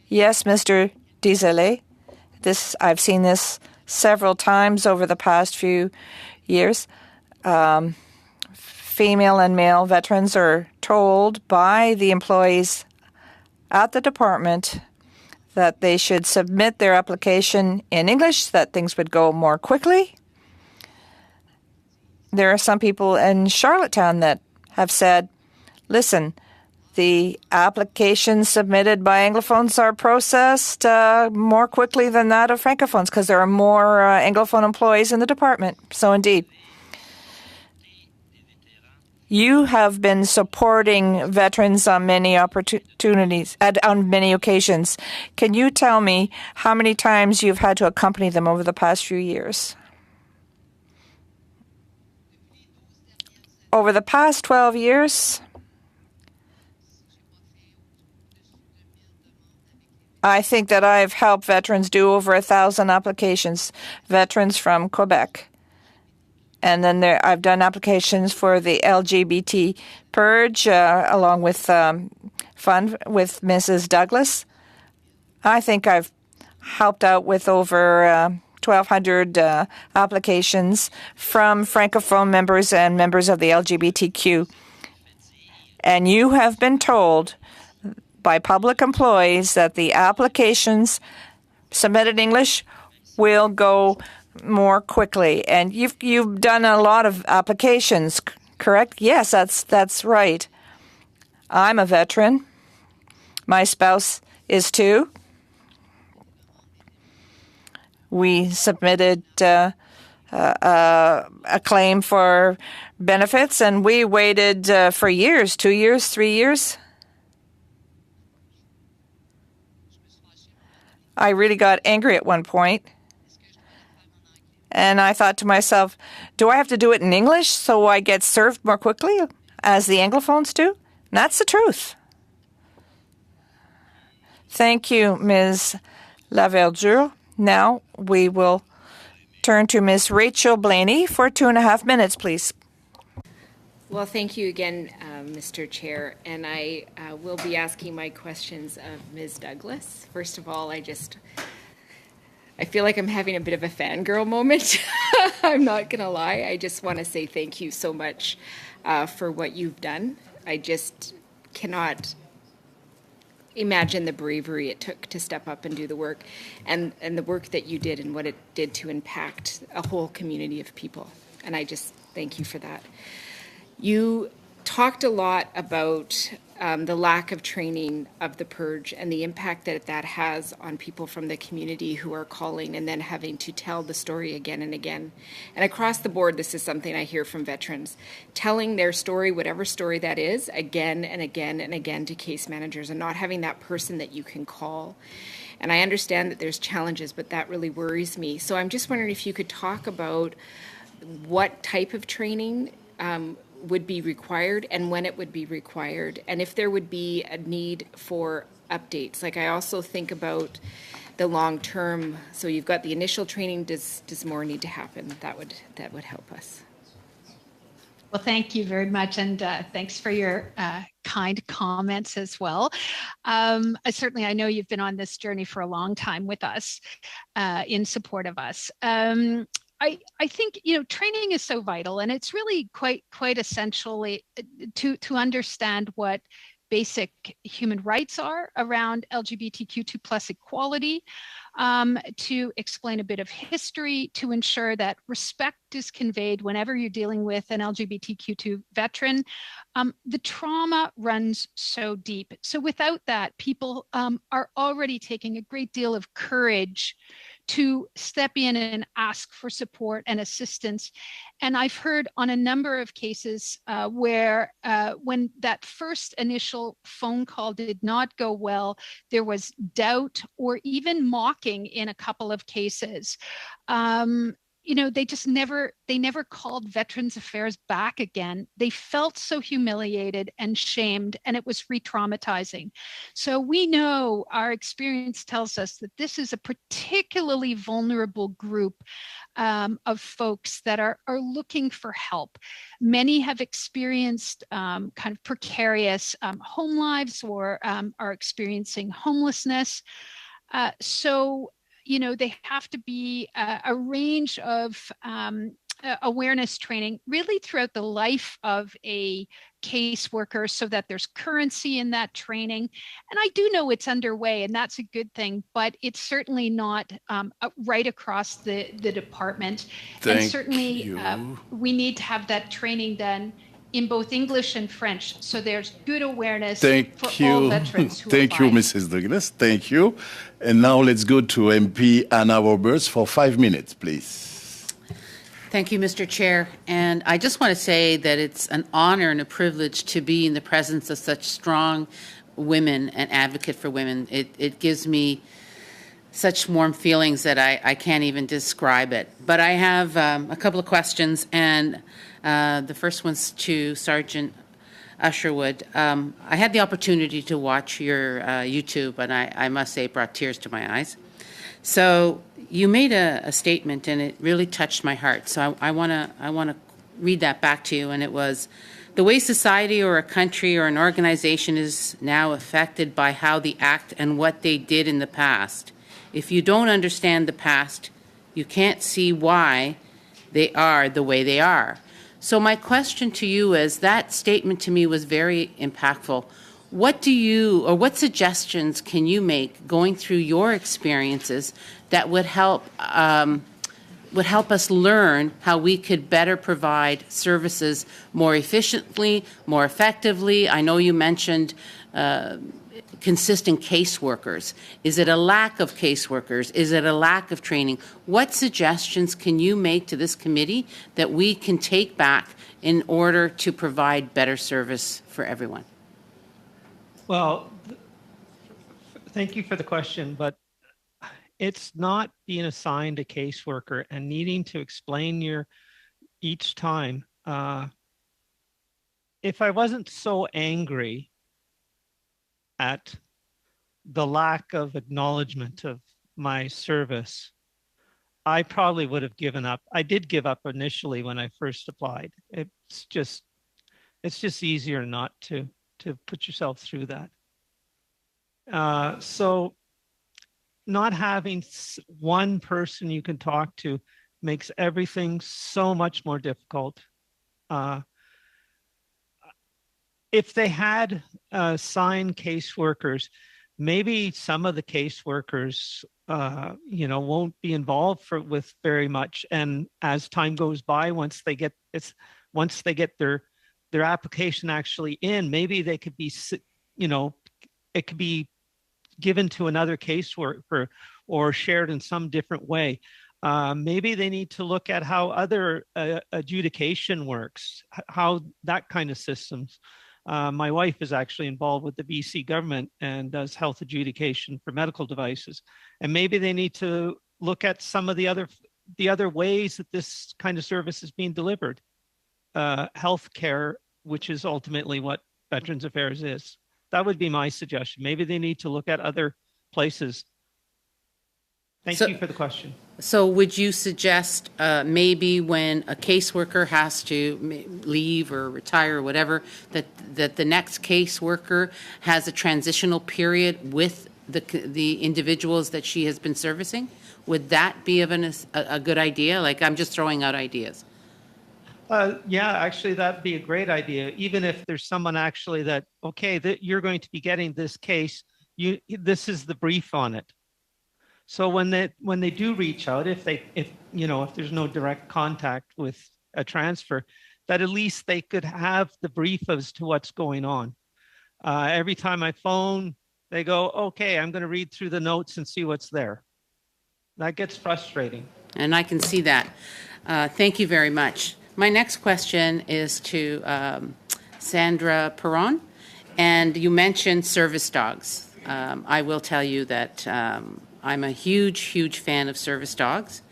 Yes, Mr. Dezelay. I've seen this several times over the past few years. Female and male veterans are told by the employees at the department that they should submit their application in English, that things would go more quickly. There are some people in Charlottetown that have said, listen, the applications submitted by Anglophones are processed more quickly than that of Francophones because there are more Anglophone employees in the department. So indeed, you have been supporting veterans on many opportunities, on many occasions. Can you tell me how many times you've had to accompany them over the past few years? Over the past 12 years, I think that I've helped veterans do over 1,000 applications, veterans from Quebec. And then I've done applications for the LGBT purge along with fund with Mrs. Douglas. I think I've helped out with over 1,200 applications from Francophone members and members of the LGBTQ. And you have been told by public employees that the applications submitted in English will go more quickly. And you've done a lot of applications, correct? Yes, that's right. I'm a veteran. My spouse is too. We submitted a claim for benefits, and we waited for years, 2 years, 3 years. I really got angry at one point. And I thought to myself, do I have to do it in English so I get served more quickly, as the Anglophones do? And that's the truth. Thank you, Ms. Laverdure. Now we will turn to Ms. Rachel Blaney for 2.5 minutes, please. Well, thank you again, Mr. Chair. And I will be asking my questions of Ms. Douglas. First of all, I feel like I'm having a bit of a fangirl moment. I'm not going to lie. I just want to say thank you so much for what you've done. I just cannot imagine the bravery it took to step up and do the work, and the work that you did and what it did to impact a whole community of people. And I just thank you for that. You talked a lot about the lack of training of the purge and the impact that that has on people from the community who are calling and then having to tell the story again and again. And across the board, this is something I hear from veterans, telling their story, whatever story that is, again and again and again to case managers, and not having that person that you can call. And I understand that there's challenges, but that really worries me. So I'm just wondering if you could talk about what type of training would be required and when it would be required, and if there would be a need for updates. Like, I also think about the long term. So you've got the initial training. Does more need to happen? That would help us. Well, thank you very much, and thanks for your kind comments as well. Certainly, I know you've been on this journey for a long time with us, in support of us. I think, training is so vital, and it's really quite essential to understand what basic human rights are around LGBTQ2+ equality, to explain a bit of history, to ensure that respect is conveyed whenever you're dealing with an LGBTQ2 veteran. The trauma runs so deep. So without that, people are already taking a great deal of courage to step in and ask for support and assistance. And I've heard on a number of cases where when that first initial phone call did not go well, there was doubt or even mocking in a couple of cases. They just never called Veterans Affairs back again. They felt so humiliated and shamed, and it was re-traumatizing. So we know, our experience tells us that this is a particularly vulnerable group of folks that are looking for help. Many have experienced kind of precarious home lives, or are experiencing homelessness. So they have to be a range of awareness training really throughout the life of a caseworker, so that there's currency in that training. And I do know it's underway, and that's a good thing, but it's certainly not right across the department. And certainly we need to have that training done in both English and French, so there's good awareness for all veterans who Thank you, Mrs. Douglas. Thank you. And now let's go to MP Anna Roberts for 5 minutes, please. Thank you, Mr. Chair. And I just want to say that it's an honor and a privilege to be in the presence of such strong women and advocate for women. It gives me such warm feelings that I can't even describe it. But I have a couple of questions, and the first one's to Sergeant Usherwood. I had the opportunity to watch your YouTube, and I must say it brought tears to my eyes. So you made a statement, and it really touched my heart. So I want to read that back to you, and it was, the way society or a country or an organization is now affected by how they act and what they did in the past. If you don't understand the past, you can't see why they are the way they are. So my question to you is, that statement to me was very impactful. What suggestions can you make going through your experiences that would help us learn how we could better provide services more efficiently, more effectively? I know you mentioned consistent caseworkers. Is it a lack of caseworkers? Is it a lack of training? What suggestions can you make to this committee that we can take back in order to provide better service for everyone? Well, thank you for the question, but it's not being assigned a caseworker and needing to explain each time. If I wasn't so angry at the lack of acknowledgement of my service, I probably would have given up. I did give up initially when I first applied. It's just easier not to put yourself through that. So not having one person you can talk to makes everything so much more difficult. If they had assigned caseworkers, maybe some of the caseworkers, won't be involved with very much. And as time goes by, once they get their application actually in, maybe they could be, it could be given to another caseworker or shared in some different way. Maybe they need to look at how other adjudication works, how that kind of systems. My wife is actually involved with the BC government and does health adjudication for medical devices. And maybe they need to look at some of the other ways that this kind of service is being delivered. Healthcare, which is ultimately what Veterans Affairs is. That would be my suggestion. Maybe they need to look at other places. Thank you for the question. So would you suggest maybe when a caseworker has to leave or retire or whatever, that the next caseworker has a transitional period with the individuals that she has been servicing? Would that be a good idea? Like, I'm just throwing out ideas. Yeah, actually, that'd be a great idea. Even if there's someone actually that you're going to be getting this case, this is the brief on it. So when they do reach out, if there's no direct contact with a transfer, that at least they could have the brief as to what's going on. Every time I phone, they go, "Okay, I'm going to read through the notes and see what's there." That gets frustrating. And I can see that. Thank you very much. My next question is to Sandra Perron, and you mentioned service dogs. I will tell you that I'm a huge, huge fan of service dogs.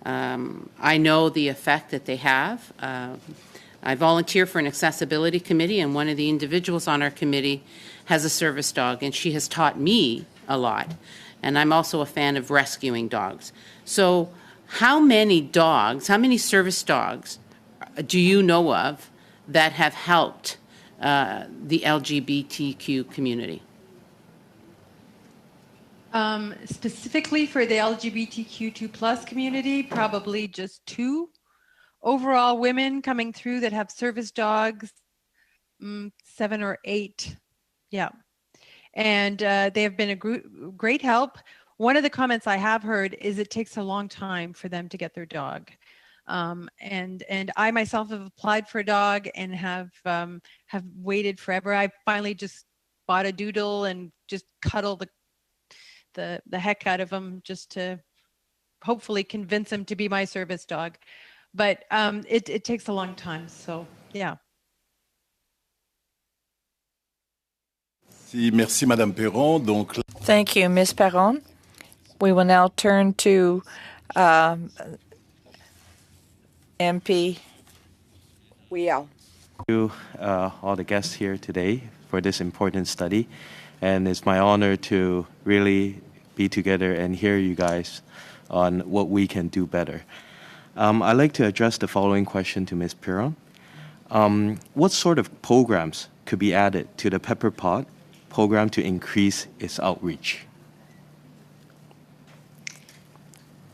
I know the effect that they have. I volunteer for an accessibility committee, and one of the individuals on our committee has a service dog, and she has taught me a lot. And I'm also a fan of rescuing dogs. So how many service dogs do you know of that have helped the LGBTQ community? Specifically for the LGBTQ2+ community, probably just 2 overall women coming through that have service dogs, 7 or 8. Yeah. And they have been a great help. One of the comments I have heard is it takes a long time for them to get their dog. And I myself have applied for a dog and have waited forever. I finally just bought a doodle and just cuddle the heck out of him just to hopefully convince him to be my service dog. But it takes a long time. So yeah. Merci, Madame Perron. Thank you, Ms. Perron. We will now turn to MP Wiel. Thank you, all the guests here today for this important study. And it's my honor to really be together and hear you guys on what we can do better. I'd like to address the following question to Ms. Perron. What sort of programs could be added to the Pepper Pot program to increase its outreach?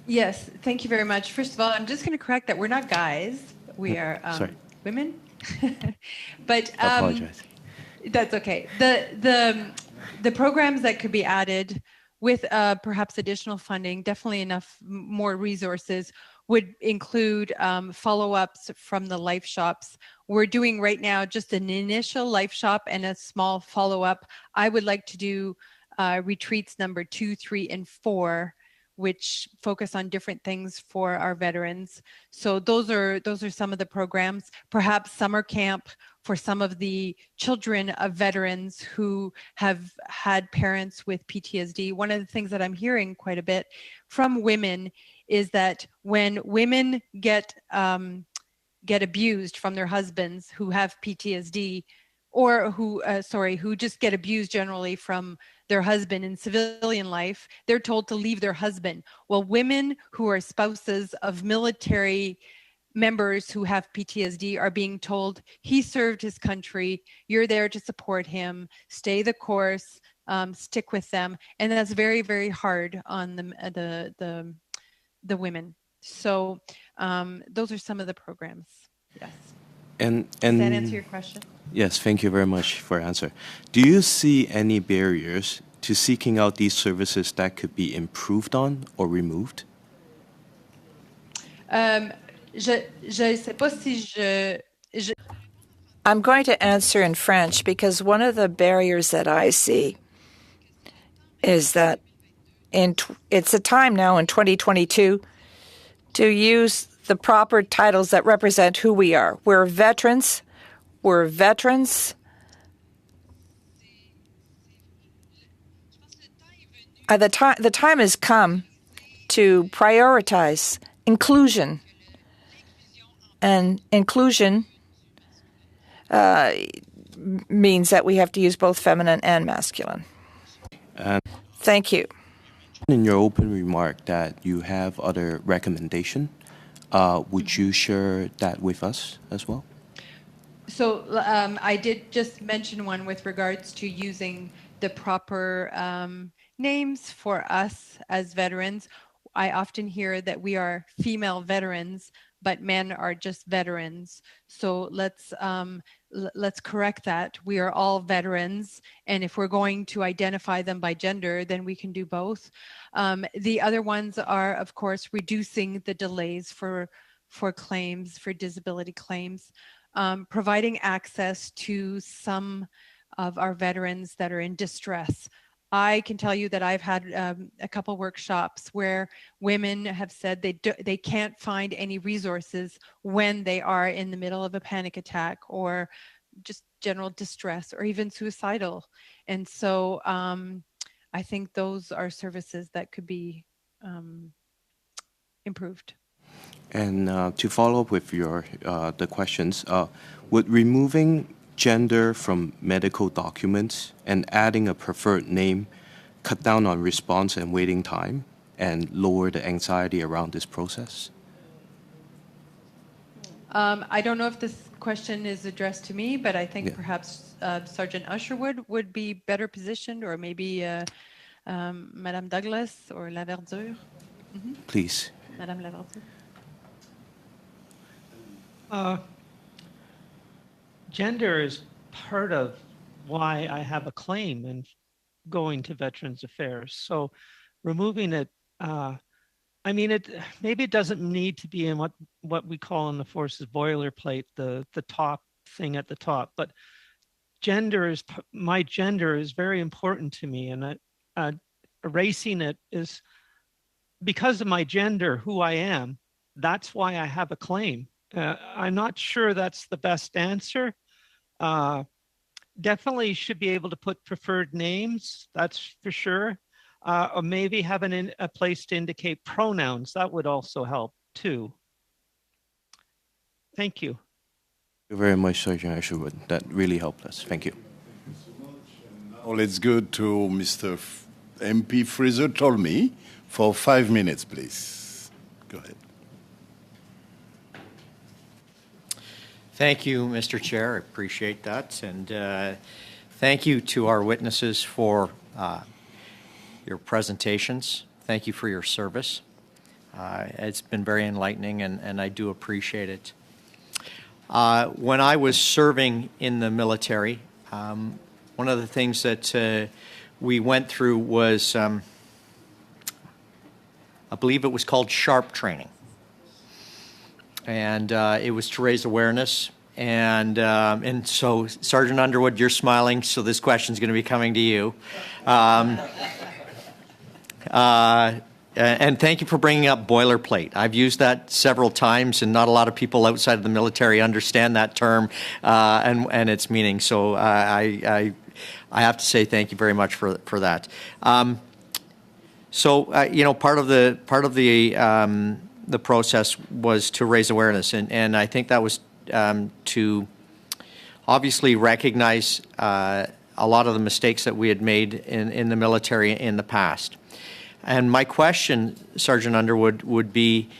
Yes, thank you very much. First of all, I'm just going to correct that we're not guys. We are women. But I apologize. That's okay. The programs that could be added with perhaps additional funding, definitely enough more resources, would include follow-ups from the life shops. We're doing right now just an initial life shop and a small follow-up. I would like to do retreats number 2, 3, and 4, which focus on different things for our veterans. So those are some of the programs. Perhaps summer camp for some of the children of veterans who have had parents with PTSD. One of the things that I'm hearing quite a bit from women is that when women get abused from their husbands who have PTSD, or who just get abused generally from their husband in civilian life, they're told to leave their husband. Well, women who are spouses of military members who have PTSD are being told, he served his country, you're there to support him, stay the course, stick with them. And that's very, very hard on the women. So those are some of the programs. Yes. And does that answer your question? Yes, thank you very much for your answer. Do you see any barriers to seeking out these services that could be improved on or removed? Je sais pas si je I'm going to answer in French because one of the barriers that I see is that it's a time now in 2022 to use the proper titles that represent who we are. We're veterans. We're veterans. The time has come to prioritize inclusion. And inclusion means that we have to use both feminine and masculine. Thank you. In your open remark that you have other recommendation, would you share that with us as well? So I did just mention one with regards to using the proper names for us as veterans. I often hear that we are female veterans, but men are just veterans. So let's correct that. We are all veterans, and if we're going to identify them by gender, then we can do both. The other ones are, of course, reducing the delays for claims, for disability claims, providing access to some of our veterans that are in distress. I can tell you that I've had a couple workshops where women have said they can't find any resources when they are in the middle of a panic attack or just general distress or even suicidal. And so I think those are services that could be improved. And to follow up with the questions, would removing gender from medical documents and adding a preferred name cut down on response and waiting time and lower the anxiety around this process? I don't know if this question is addressed to me, but I think perhaps Sergeant Usherwood would be better positioned, or maybe Madame Douglas or Laverdure. Please. Madame Laverdure. Gender is part of why I have a claim in going to Veterans Affairs. So removing it, maybe it doesn't need to be in what we call in the forces boilerplate, the top thing at the top, but my gender is very important to me, and erasing it is because of my gender, who I am. That's why I have a claim. I'm not sure that's the best answer. Definitely should be able to put preferred names, that's for sure. Or maybe having a place to indicate pronouns, that would also help too. Thank you. Thank you very much, Sergeant Usherwood. That really helped us. Thank you. Now let's go to Mr. MP Fraser Tolmie for 5 minutes, please. Go ahead. Thank you, Mr. Chair. I appreciate that. And thank you to our witnesses for your presentations. Thank you for your service. It's been very enlightening, and I do appreciate it. When I was serving in the military, one of the things that we went through was, I believe it was called SHARP training. And it was to raise awareness. And so, Sergeant Underwood, you're smiling, so this question is going to be coming to you. And thank you for bringing up boilerplate. I've used that several times, and not a lot of people outside of the military understand that term and its meaning. So I have to say thank you very much for that. Part of the process was to raise awareness, and I think that was to obviously recognize a lot of the mistakes that we had made in the military in the past. And my question, Sergeant Underwood, would be,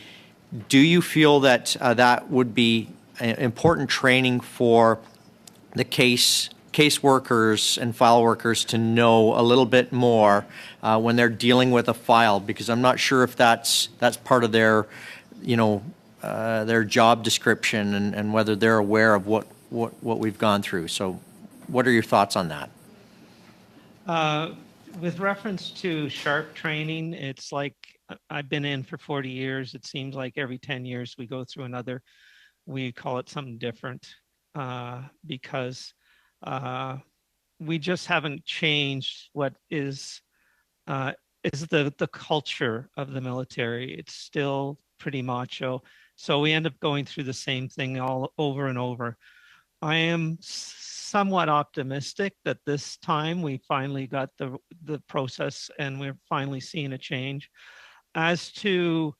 do you feel that that would be important training for the caseworkers and file workers to know a little bit more when they're dealing with a file? Because I'm not sure if that's part of their, their job description and whether they're aware of what we've gone through. So what are your thoughts on that? With reference to sharp training, it's like I've been in for 40 years. It seems like every 10 years we go through another, we call it something different because we just haven't changed what is the culture of the military. It's still pretty macho. So we end up going through the same thing all over and over. I am somewhat optimistic that this time we finally got the process and we're finally seeing a change. As to,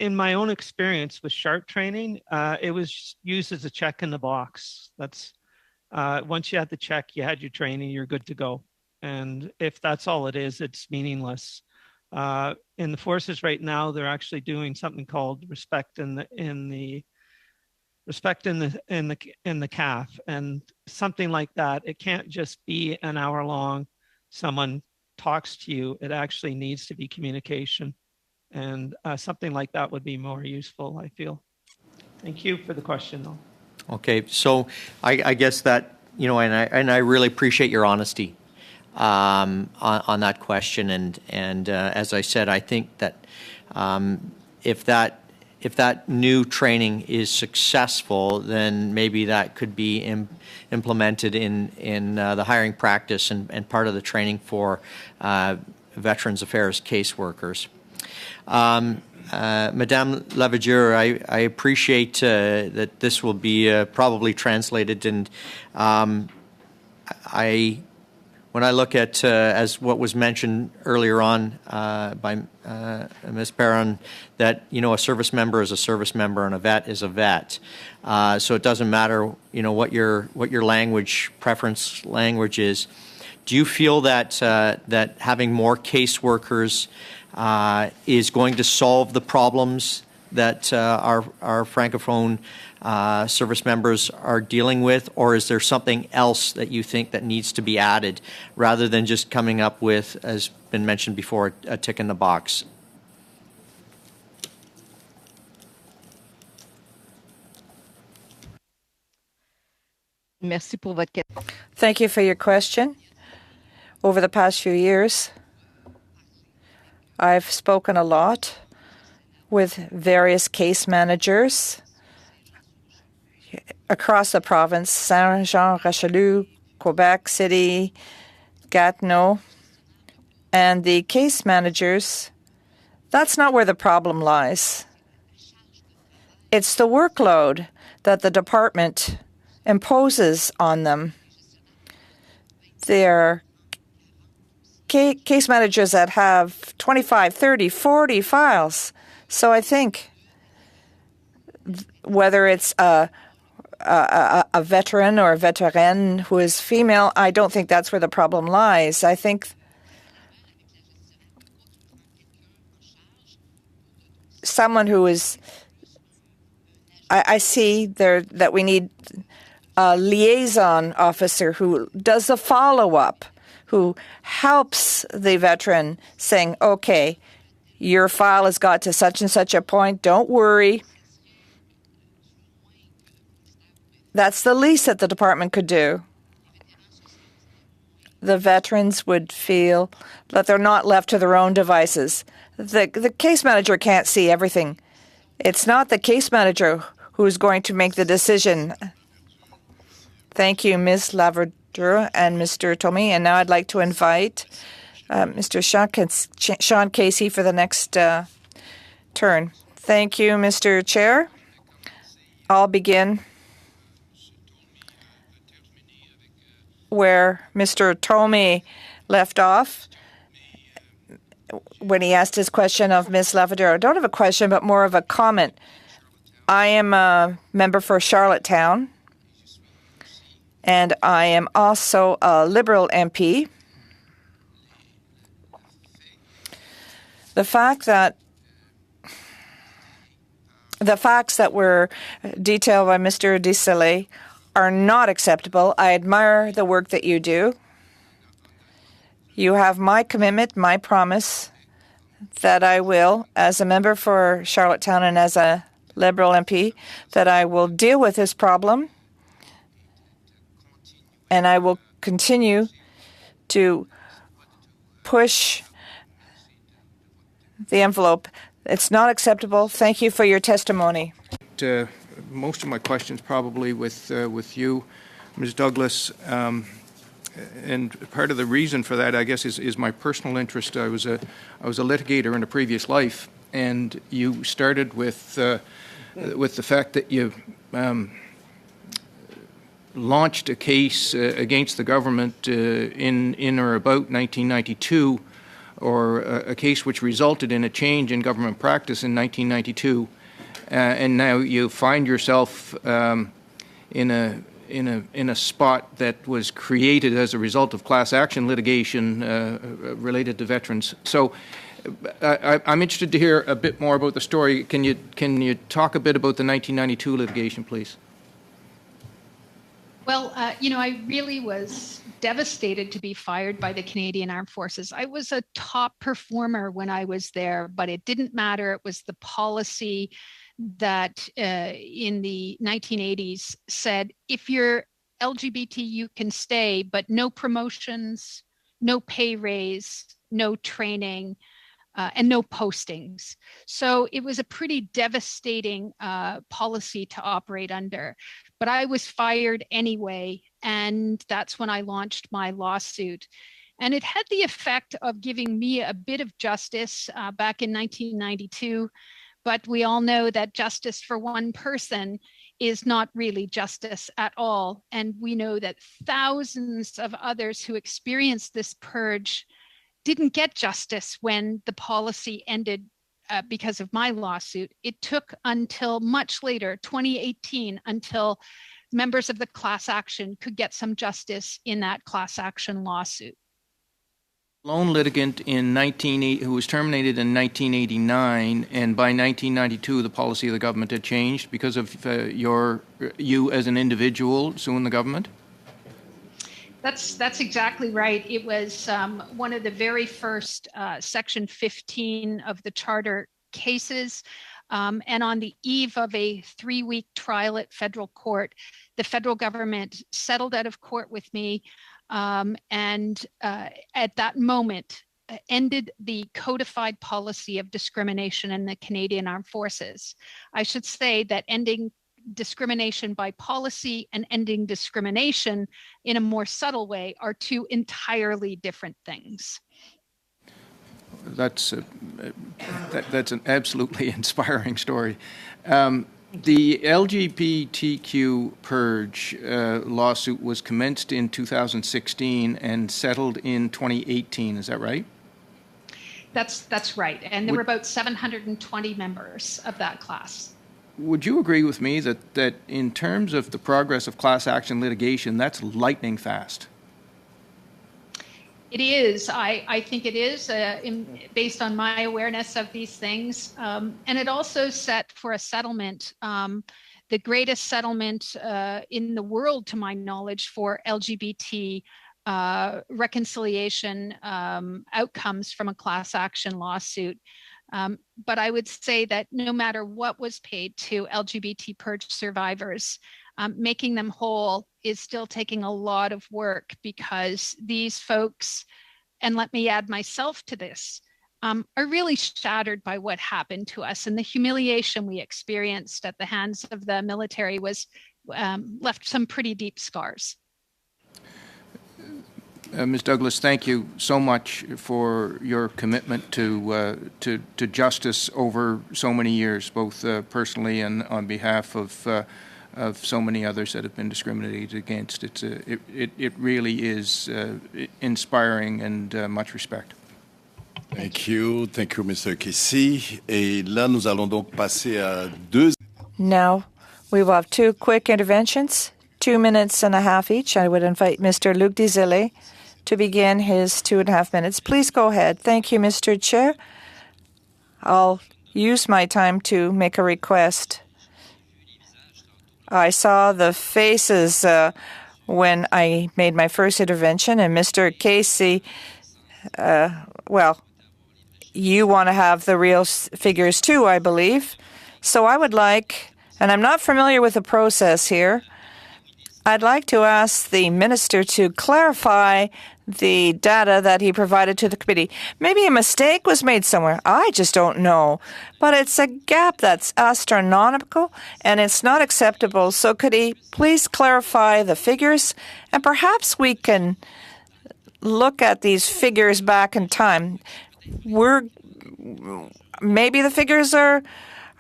in my own experience with sharp training, it was used as a check in the box. That's once you had the check, you had your training, you're good to go. And if that's all it is, it's meaningless. In the forces right now, they're actually doing something called respect in the CAF, and something like that. It can't just be an hour long. Someone talks to you. It actually needs to be communication, and something like that would be more useful, I feel. Thank you for the question, though. Okay, so I guess that, you know, and I really appreciate your honesty on that question, and as I said, I think that if that new training is successful, then maybe that could be implemented in the hiring practice and part of the training for Veterans Affairs caseworkers. Madame Lavageur, I appreciate that this will be probably translated, and when I look at, as what was mentioned earlier on by Ms. Perron, that, you know, a service member is a service member and a vet is a vet. So it doesn't matter, you know, what your preference language is. Do you feel that that having more caseworkers is going to solve the problems that our Francophone service members are dealing with, or is there something else that you think that needs to be added rather than just coming up with, as been mentioned before, a tick in the box? Thank you for your question. Over the past few years, I've spoken a lot with various case managers across the province, Saint-Jean, Richelieu, Quebec City, Gatineau, and the case managers, that's not where the problem lies. It's the workload that the department imposes on them. They're case managers that have 25, 30, 40 files. So I think whether it's a veteran or a veterane who is female, I don't think that's where the problem lies. I think someone who is, I see there that we need a liaison officer who does a follow-up, who helps the veteran saying, okay, your file has got to such and such a point, don't worry. That's the least that the department could do. The veterans would feel that they're not left to their own devices. The case manager can't see everything. It's not the case manager who's going to make the decision. Thank you, Ms. Laverdure and Mr. Tomei. And now I'd like to invite Mr. Sean Casey for the next turn. Thank you, Mr. Chair. I'll begin where Mr. Tomei left off when he asked his question of Ms. Laverdure. I don't have a question, but more of a comment. I am a member for Charlottetown, and I am also a Liberal MP. The facts that were detailed by Mr. Desailly are not acceptable. I admire the work that you do. You have my commitment, my promise that I will, as a member for Charlottetown and as a Liberal MP, that I will deal with this problem and I will continue to push the envelope. It's not acceptable. Thank you for your testimony. Most of my questions probably with you, Ms. Douglas. And part of the reason for that, I guess, is my personal interest. I was a litigator in a previous life, and you started with the fact that you launched a case against the government in or about 1992, or a case which resulted in a change in government practice in 1992, and now you find yourself in a spot that was created as a result of class action litigation related to veterans. So I'm interested to hear a bit more about the story. Can you talk a bit about the 1992 litigation, please? Well, I really was devastated to be fired by the Canadian Armed Forces. I was a top performer when I was there, but it didn't matter. It was the policy that in the 1980s said, if you're LGBT, you can stay, but no promotions, no pay raise, no training, and no postings. So it was a pretty devastating policy to operate under. But I was fired anyway, and that's when I launched my lawsuit. And it had the effect of giving me a bit of justice back in 1992. But we all know that justice for one person is not really justice at all. And we know that thousands of others who experienced this purge didn't get justice when the policy ended because of my lawsuit. It took until much later, 2018, until members of the class action could get some justice in that class action lawsuit. Lone litigant who was terminated in 1989, and by 1992 the policy of the government had changed because of you as an individual suing the government? That's exactly right. It was one of the very first Section 15 of the Charter cases. And on the eve of a 3-week trial at federal court, the federal government settled out of court with me and at that moment ended the codified policy of discrimination in the Canadian Armed Forces. I should say that ending discrimination by policy and ending discrimination in a more subtle way are two entirely different things. That's an absolutely inspiring story. The LGBTQ purge lawsuit was commenced in 2016 and settled in 2018. Is that right? That's right. And there were about 720 members of that class. Would you agree with me that in terms of the progress of class action litigation, that's lightning fast? It is. I think it is based on my awareness of these things. And it also set for a settlement, the greatest settlement in the world, to my knowledge, for LGBT reconciliation outcomes from a class action lawsuit. But I would say that no matter what was paid to LGBT purge survivors, making them whole is still taking a lot of work, because these folks, and let me add myself to this, are really shattered by what happened to us. And the humiliation we experienced at the hands of the military was left some pretty deep scars. Ms. Douglas, thank you so much for your commitment to justice over so many years, both personally and on behalf of so many others that have been discriminated against. It really is inspiring and much respect. Thank you, Mr. Casey. Et là, nous allons donc passer à deux. Now, we will have two quick interventions, 2 minutes and a half each. I would invite Mr. Luc Desilets to begin his 2.5 minutes. Please go ahead. Thank you, Mr. Chair. I'll use my time to make a request. I saw the faces when I made my first intervention, and Mr. Casey, well, you want to have the real figures too, I believe. So I would like, and I'm not familiar with the process here, I'd like to ask the minister to clarify the data that he provided to the committee. Maybe a mistake was made somewhere. I just don't know. But it's a gap that's astronomical and it's not acceptable. So could he please clarify the figures? And perhaps we can look at these figures back in time. Maybe the figures are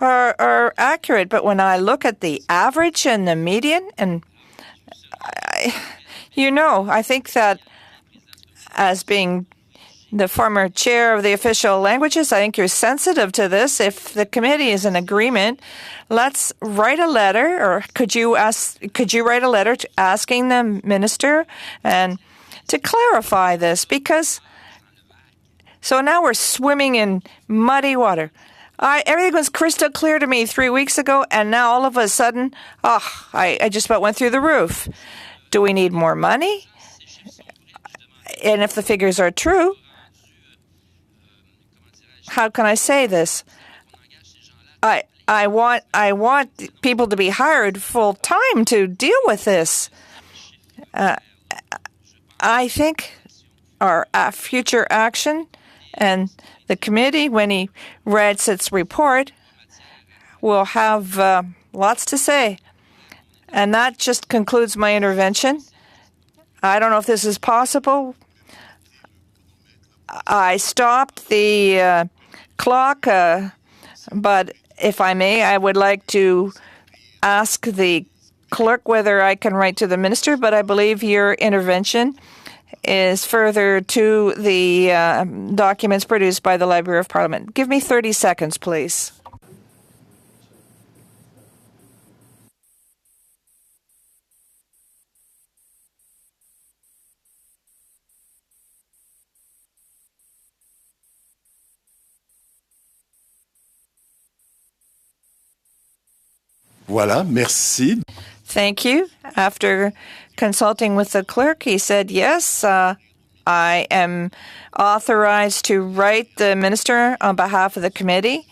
accurate, but when I look at the average and the median, and I think that as being the former chair of the official languages, I think you're sensitive to this. If the committee is in agreement, let's write a letter, or could you write a letter asking the minister and to clarify this, because so now we're swimming in muddy water. Everything was crystal clear to me 3 weeks ago, and now all of a sudden, I just about went through the roof. Do we need more money? And if the figures are true, how can I say this? I want people to be hired full time to deal with this. I think our future action and the committee, when he reads its report, will have lots to say. And that just concludes my intervention. I don't know if this is possible. I stopped the clock, but if I may, I would like to ask the clerk whether I can write to the minister, but I believe your intervention is further to the documents produced by the Library of Parliament. Give me 30 seconds, please. Voilà, merci. Thank you. After consulting with the clerk, he said, yes, I am authorized to write the minister on behalf of the committee.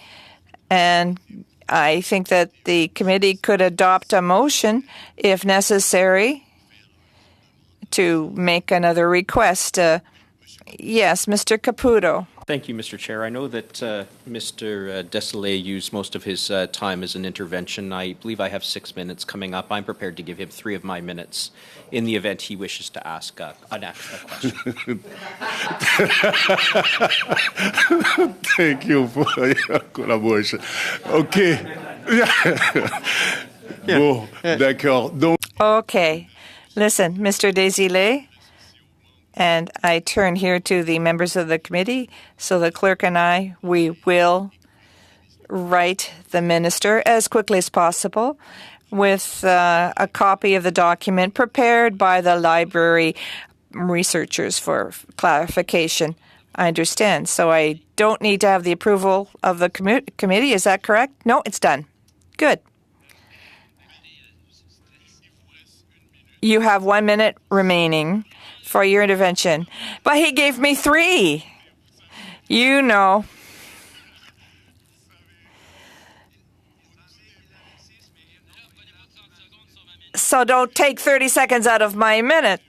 And I think that the committee could adopt a motion, if necessary, to make another request. Yes, Mr. Caputo. Thank you, Mr. Chair. I know that Mr. Desailly used most of his time as an intervention. I believe I have 6 minutes coming up. I'm prepared to give him 3 of my minutes in the event he wishes to ask a question. Thank you for your collaboration. OK. Bon, d'accord. Donc... Okay. Listen, Mr. Desailly. And I turn here to the members of the committee. So the clerk and we will write the minister as quickly as possible with a copy of the document prepared by the library researchers for clarification. I understand. So I don't need to have the approval of the committee. Is that correct? No, it's done. Good. You have 1 minute remaining for your intervention. But he gave me 3. You know. So don't take 30 seconds out of my minute.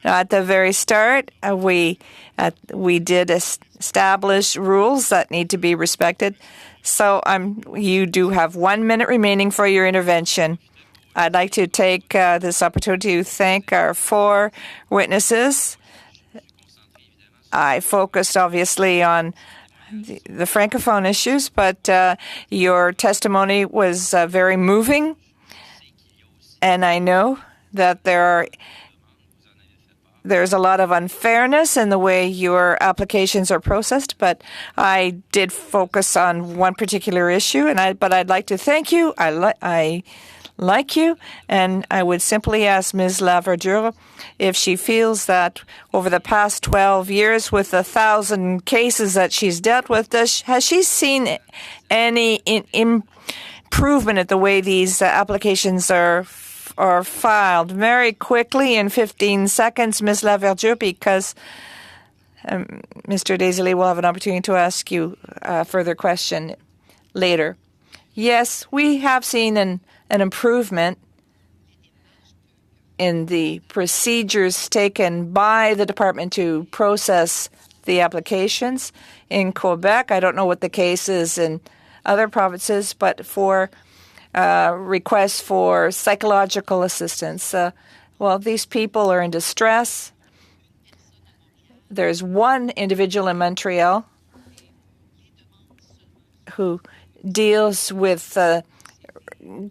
At the very start, we did establish rules that need to be respected. So you do have 1 minute remaining for your intervention. I'd like to take this opportunity to thank our 4 witnesses. I focused, obviously, on the Francophone issues, but your testimony was very moving. And I know that there's a lot of unfairness in the way your applications are processed, but I did focus on one particular issue, but I'd like to thank you. I like you, and I would simply ask Ms. Laverdure if she feels that over the past 12 years, with 1,000 cases that she's dealt with, has she seen any improvement at the way these applications are filed? Very quickly, in 15 seconds, Ms. Laverdure, because Mr. Desailly will have an opportunity to ask you a further question later. Yes, we have seen an improvement in the procedures taken by the department to process the applications. In Quebec, I don't know what the case is in other provinces, but for requests for psychological assistance, well, these people are in distress. There's one individual in Montreal who deals with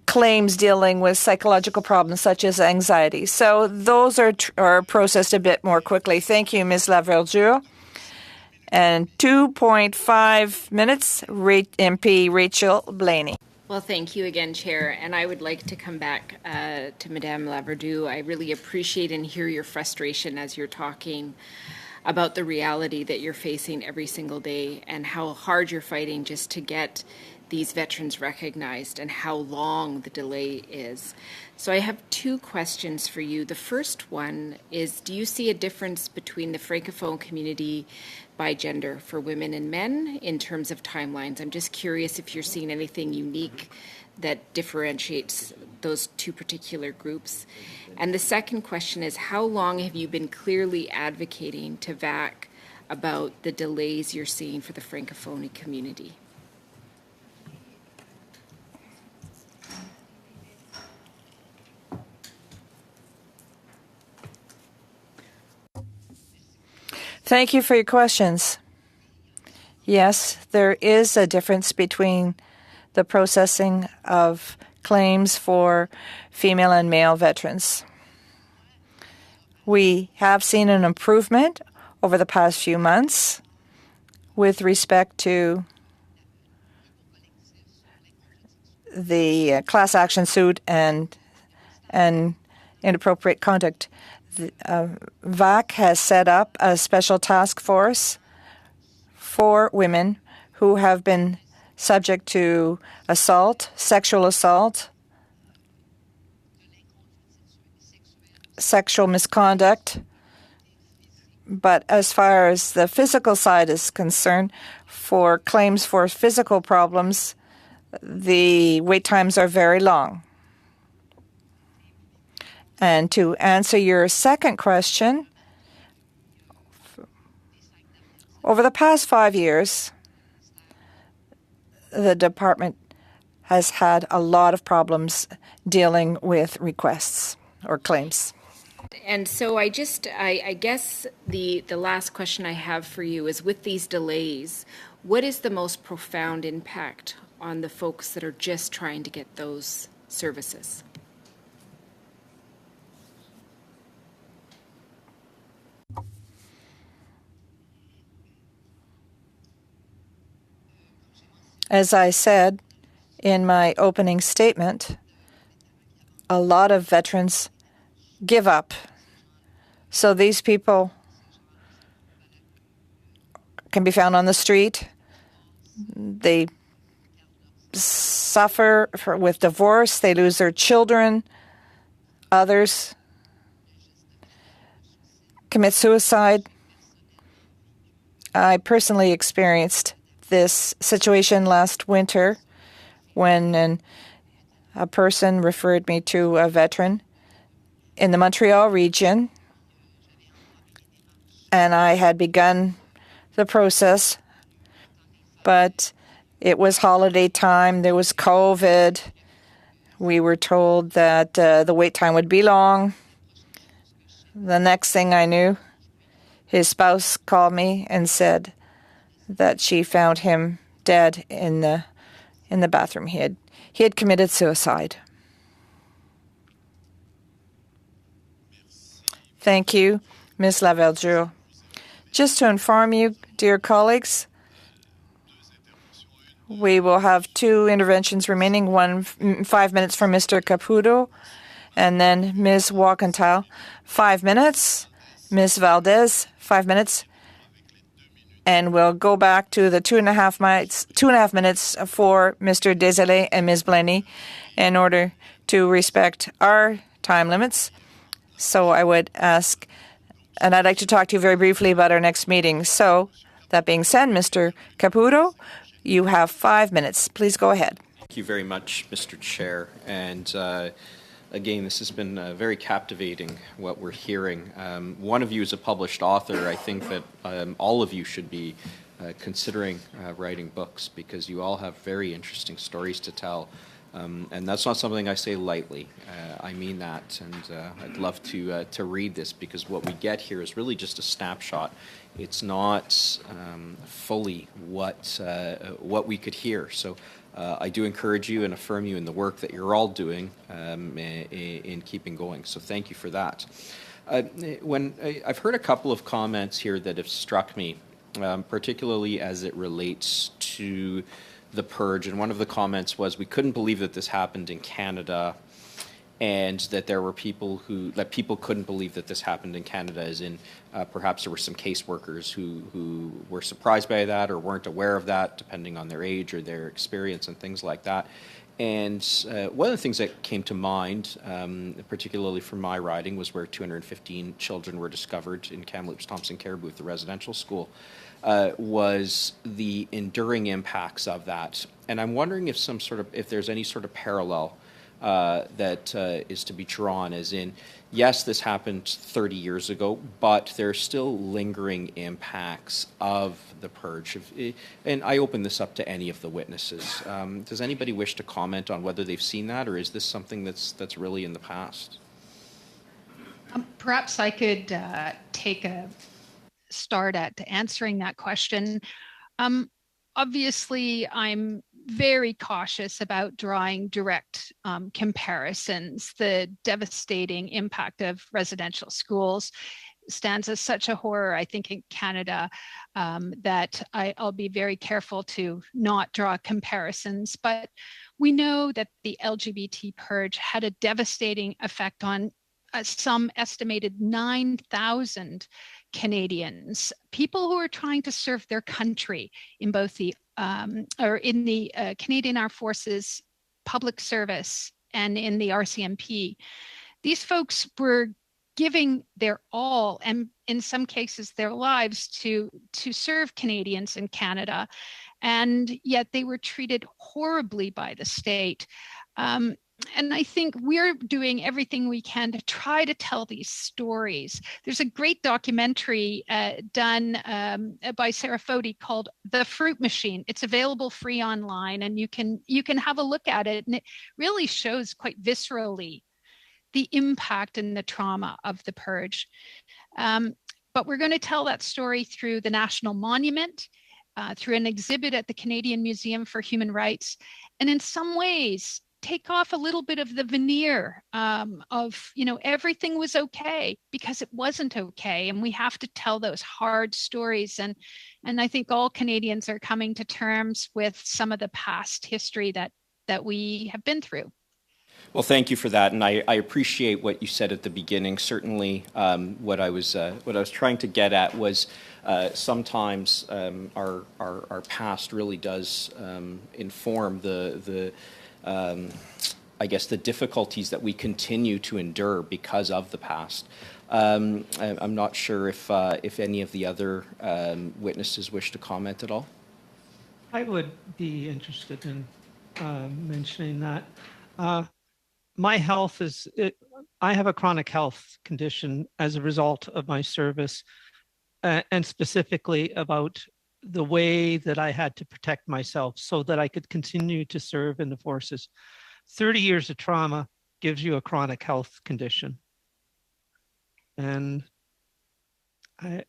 claims dealing with psychological problems such as anxiety. So those are processed a bit more quickly. Thank you, Ms. Laverdure. And 2.5 minutes, MP Rachel Blaney. Well, thank you again, Chair. And I would like to come back to Madame Laverdure. I really appreciate and hear your frustration as you're talking about the reality that you're facing every single day and how hard you're fighting just to get these veterans recognized and how long the delay is. So I have two questions for you. The first one is, do you see a difference between the Francophone community by gender for women and men in terms of timelines? I'm just curious if you're seeing anything unique that differentiates those two particular groups. And the second question is, how long have you been clearly advocating to VAC about the delays you're seeing for the Francophone community? Thank you for your questions. Yes, there is a difference between the processing of claims for female and male veterans. We have seen an improvement over the past few months with respect to the class action suit and inappropriate conduct. VAC has set up a special task force for women who have been subject to assault, sexual assault, sexual misconduct. But as far as the physical side is concerned, for claims for physical problems, the wait times are very long. And to answer your second question, over the past 5 years, the department has had a lot of problems dealing with requests or claims. And so I guess the last question I have for you is, with these delays, what is the most profound impact on the folks that are just trying to get those services? As I said in my opening statement, a lot of veterans give up. So these people can be found on the street. They suffer with divorce. They lose their children. Others commit suicide. I personally experienced this situation last winter when a person referred me to a veteran in the Montreal region, and I had begun the process, but it was holiday time, there was COVID. We were told that the wait time would be long. The next thing I knew, his spouse called me and said that she found him dead in the bathroom. He had committed suicide. Thank you, Ms. Laverdure. Just to inform you, dear colleagues, we will have two interventions remaining, 5 minutes from Mr. Caputo, and then Ms. Walkenthal, 5 minutes, Ms. Valdez, 5 minutes, and we'll go back to the 2.5 minutes for Mr. Desilets and Ms. Blaney in order to respect our time limits. So I would ask, and I'd like to talk to you very briefly about our next meeting. So that being said, Mr. Caputo, you have 5 minutes. Please go ahead. Thank you very much, Mr. Chair. And Again, this has been very captivating, what we're hearing. One of you is a published author. I think that all of you should be considering writing books, because you all have very interesting stories to tell. And that's not something I say lightly. I mean that, and I'd love to read this, because what we get here is really just a snapshot. It's not fully what we could hear. So I do encourage you and affirm you in the work that you're all doing in keeping going. So thank you for that. I've heard a couple of comments here that have struck me, particularly as it relates to the purge. And one of the comments was, we couldn't believe that this happened in Canada, and that there were people people couldn't believe that this happened in Canada, as in perhaps there were some caseworkers who were surprised by that or weren't aware of that, depending on their age or their experience and things like that. And one of the things that came to mind, particularly from my riding, was where 215 children were discovered in Kamloops Thompson Caribou at the residential school, was the enduring impacts of that. And I'm wondering if there's any sort of parallel that is to be drawn, as in, yes, this happened 30 years ago, but there are still lingering impacts of the purge. And I open this up to any of the witnesses. Does anybody wish to comment on whether they've seen that, or is this something that's really in the past? Perhaps I could take a start at answering that question. Obviously, I'm very cautious about drawing direct comparisons. The devastating impact of residential schools stands as such a horror, I think, in Canada, that I'll be very careful to not draw comparisons. But we know that the LGBT purge had a devastating effect on some estimated 9,000 Canadians, people who are trying to serve their country in both the Canadian Armed Forces public service and in the RCMP. These folks were giving their all, and in some cases their lives, to serve Canadians in Canada, and yet they were treated horribly by the state. And I think we're doing everything we can to try to tell these stories. There's a great documentary done by Sarah Foti called The Fruit Machine. It's available free online, and you can have a look at it. And it really shows quite viscerally the impact and the trauma of the purge. But we're going to tell that story through the National Monument, through an exhibit at the Canadian Museum for Human Rights, and in some ways, take off a little bit of the veneer of, everything was okay, because it wasn't okay. And we have to tell those hard stories. And I think all Canadians are coming to terms with some of the past history that we have been through. Well, thank you for that, and I appreciate what you said at the beginning. Certainly, what I was trying to get at was sometimes our past really does inform I guess the difficulties that we continue to endure because of the past. I'm not sure if any of the other witnesses wish to comment at all. I would be interested in mentioning that. My health I have a chronic health condition as a result of my service, and specifically about the way that I had to protect myself so that I could continue to serve in the forces. 30 years of trauma gives you a chronic health condition. And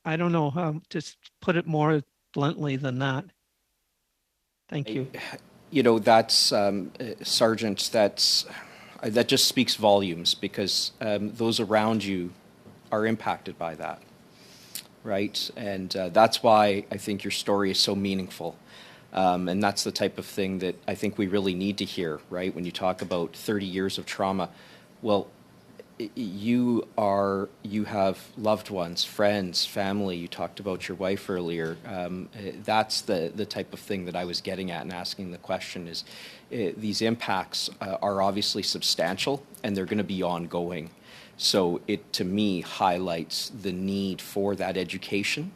I don't know how to put it more bluntly than that. Thank you. That's, Sergeant, that just speaks volumes, because those around you are impacted by that. Right? And that's why I think your story is so meaningful. And that's the type of thing that I think we really need to hear, right? When you talk about 30 years of trauma, well, you have loved ones, friends, family. You talked about your wife earlier. That's the type of thing that I was getting at and asking the question is, these impacts are obviously substantial, and they're going to be ongoing. So it, to me, highlights the need for that education.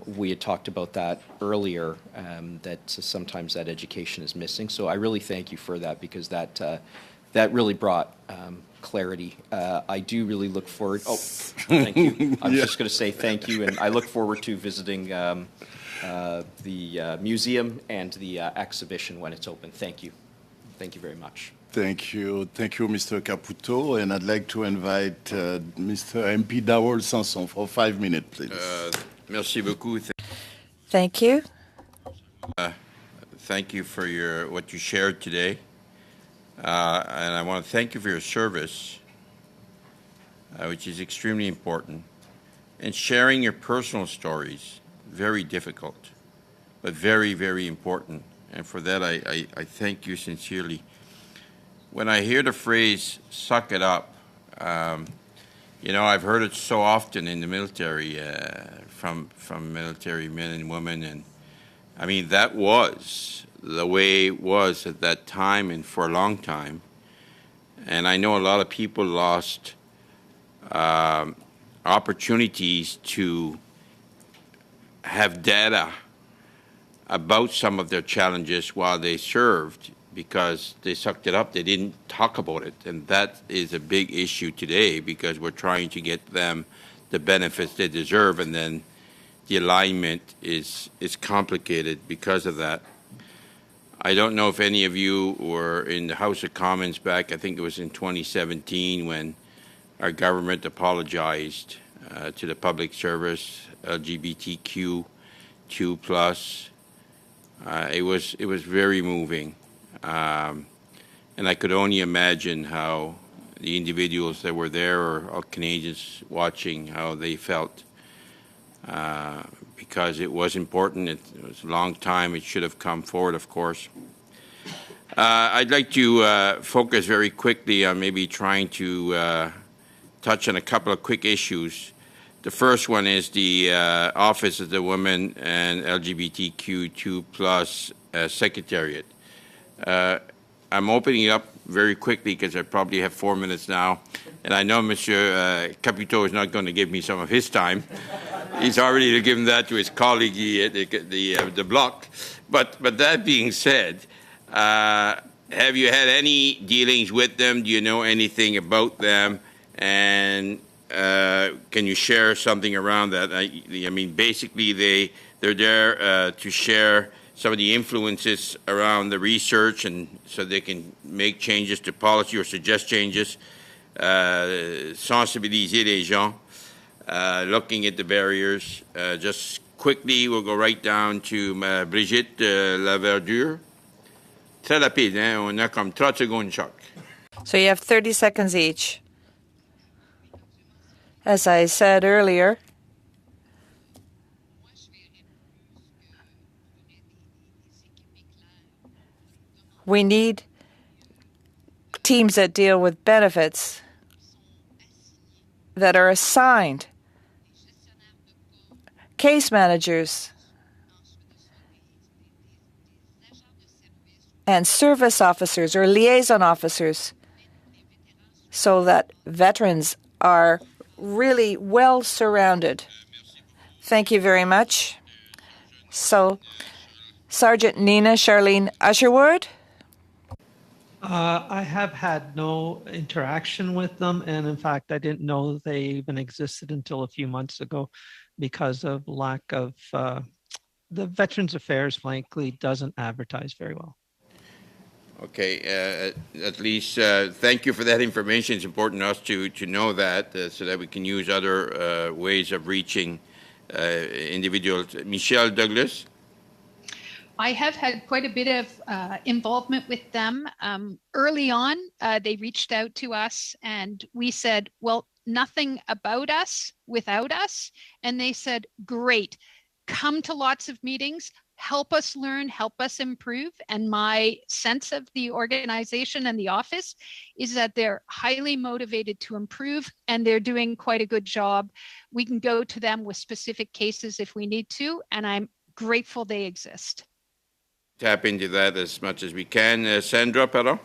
We had talked about that earlier, that sometimes that education is missing. So I really thank you for that, because that that really brought clarity. I do really look forward. Oh, thank you. I was just going to say thank you, and I look forward to visiting the museum and the exhibition when it's open. Thank you. Thank you very much. Thank you, Mr. Caputo, and I'd like to invite Mr. MP Dawol Sanson for 5 minutes, please. Merci beaucoup. Thank you. Thank you for what you shared today. And I want to thank you for your service, which is extremely important. And sharing your personal stories, very difficult, but very, very important. And for that, I thank you sincerely. When I hear the phrase, suck it up, I've heard it so often in the military from military men and women. And I mean, that was the way it was at that time and for a long time. And I know a lot of people lost opportunities to have data about some of their challenges while they served because they sucked it up. They didn't talk about it. And that is a big issue today because we're trying to get them the benefits they deserve, and then the alignment is complicated because of that. I don't know if any of you were in the House of Commons back, I think it was in 2017, when our government apologized to the public service, LGBTQ2+. It was very moving. And I could only imagine how the individuals that were there or Canadians watching, how they felt. Because it was important. It was a long time. It should have come forward, of course. I'd like to focus very quickly on maybe trying to touch on a couple of quick issues. The first one is the Office of the Women and LGBTQ2+ Secretariat. I'm opening it up very quickly because I probably have 4 minutes now. And I know Monsieur Caputo is not going to give me some of his time. He's already given that to his colleague, the bloc. But that being said, have you had any dealings with them? Do you know anything about them? And can you share something around that? I mean, basically, they're there to share some of the influences around the research, and so they can make changes to policy or suggest changes, sensibiliser les gens, looking at the barriers. Just quickly, we'll go right down to Brigitte Laverdure. Très rapide, hein? On a comme 30 secondes chaque. So you have 30 seconds each. As I said earlier, we need teams that deal with benefits that are assigned, case managers, and service officers or liaison officers, so that veterans are really well surrounded. Thank you very much. So, Sergeant Nina Charlene Usherwood. I have had no interaction with them, and in fact, I didn't know they even existed until a few months ago because of lack of the Veterans Affairs, frankly, doesn't advertise very well. Okay, at least thank you for that information. It's important to us to know that so that we can use other ways of reaching individuals. Michelle Douglas? I have had quite a bit of involvement with them. Early on, they reached out to us and we said, well, nothing about us without us. And they said, great, come to lots of meetings, help us learn, help us improve. And my sense of the organization and the office is that they're highly motivated to improve and they're doing quite a good job. We can go to them with specific cases if we need to, and I'm grateful they exist. Tap into that as much as we can. Sandra Perron?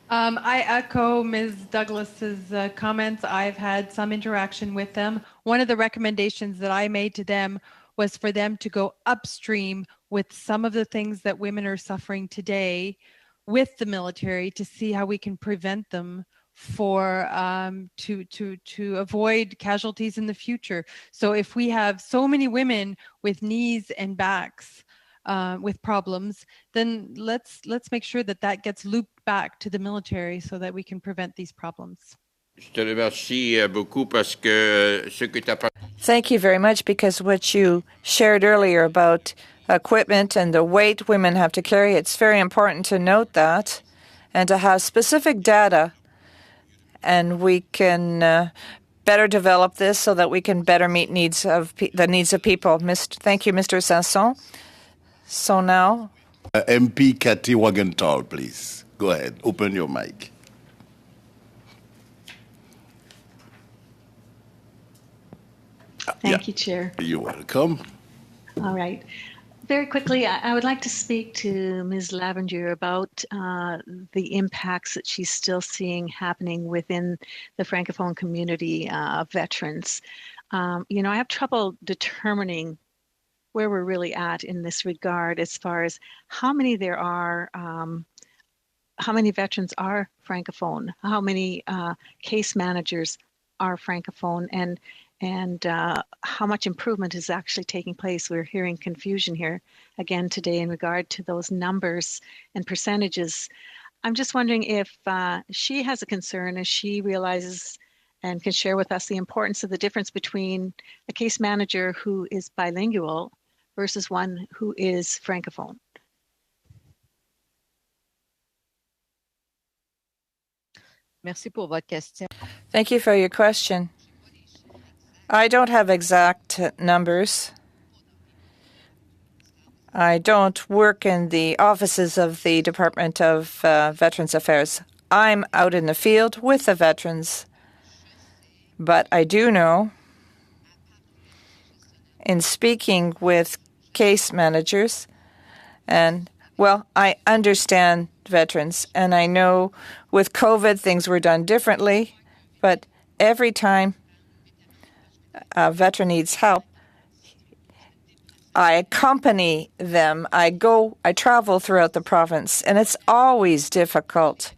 I echo Ms. Douglas's comments. I've had some interaction with them. One of the recommendations that I made to them was for them to go upstream with some of the things that women are suffering today with the military to see how we can prevent them for to avoid casualties in the future. So if we have so many women with knees and backs with problems, then let's make sure that that gets looped back to the military so that we can prevent these problems. Je te remercie beaucoup parce que ce que tu as parlé. Thank you very much, because what you shared earlier about equipment and the weight women have to carry, it's very important to note that and to have specific data, and we can better develop this so that we can better meet the needs of people. Thank you, Mr. Sanson. So now, MP Cathy Wagenthal, please. Go ahead. Open your mic. Thank you, Chair. You're welcome. All right. Very quickly, I would like to speak to Ms. Lavender about the impacts that she's still seeing happening within the Francophone community of veterans. I have trouble determining where we're really at in this regard as far as how many there are, how many veterans are Francophone, how many case managers are Francophone, and how much improvement is actually taking place. We're hearing confusion here again today in regard to those numbers and percentages. I'm just wondering if she has a concern as she realizes and can share with us the importance of the difference between a case manager who is bilingual versus one who is Francophone. Merci pour votre question. thank you for your question. I don't have exact numbers. I don't work in the offices of the Department of Veterans Affairs. I'm out in the field with the veterans. But I do know, in speaking with case managers, and, well, I understand veterans, and I know with COVID things were done differently, but every time a veteran needs help, I accompany them. I travel throughout the province, and it's always difficult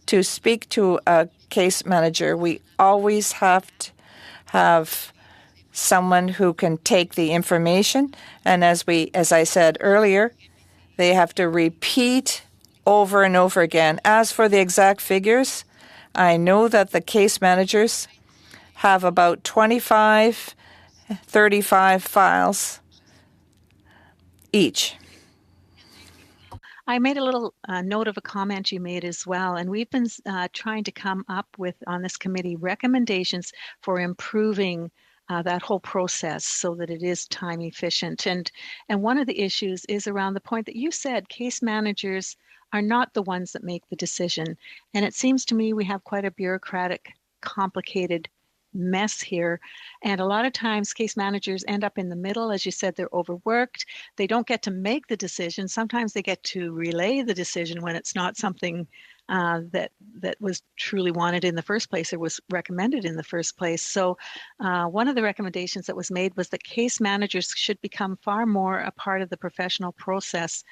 to speak to a case manager. We always have to have someone who can take the information, and as I said earlier, they have to repeat over and over again. As for the exact figures, I know that the case managers have about 25, 35 files each. I made a little note of a comment you made as well, and we've been trying to come up with, on this committee, recommendations for improving that whole process so that it is time efficient. And one of the issues is around the point that you said, case managers are not the ones that make the decision. And it seems to me we have quite a bureaucratic, complicated mess here. And a lot of times case managers end up in the middle. As you said, they're overworked. They don't get to make the decision. Sometimes they get to relay the decision when it's not something that was truly wanted in the first place or was recommended in the first place. So one of the recommendations that was made was that case managers should become far more a part of the professional process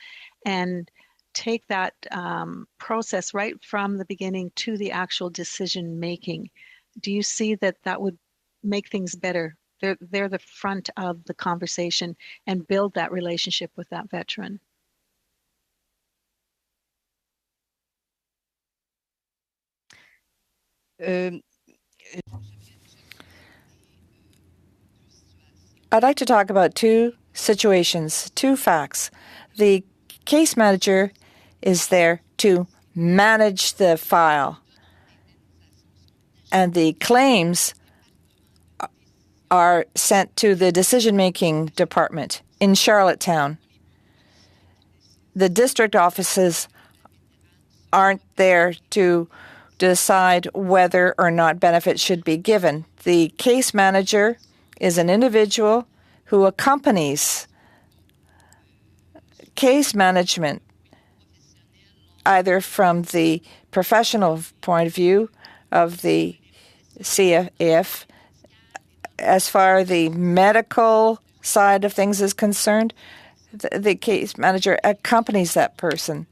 and take that process right from the beginning to the actual decision making. Do you see that would make things better? They're the front of the conversation and build that relationship with that veteran. I'd like to talk about two situations, two facts. The case manager is there to manage the file, and the claims are sent to the decision-making department in Charlottetown. The district offices aren't there to decide whether or not benefits should be given. The case manager is an individual who accompanies case management either from the professional point of view of the CAF, as far as the medical side of things is concerned, the case manager accompanies that person.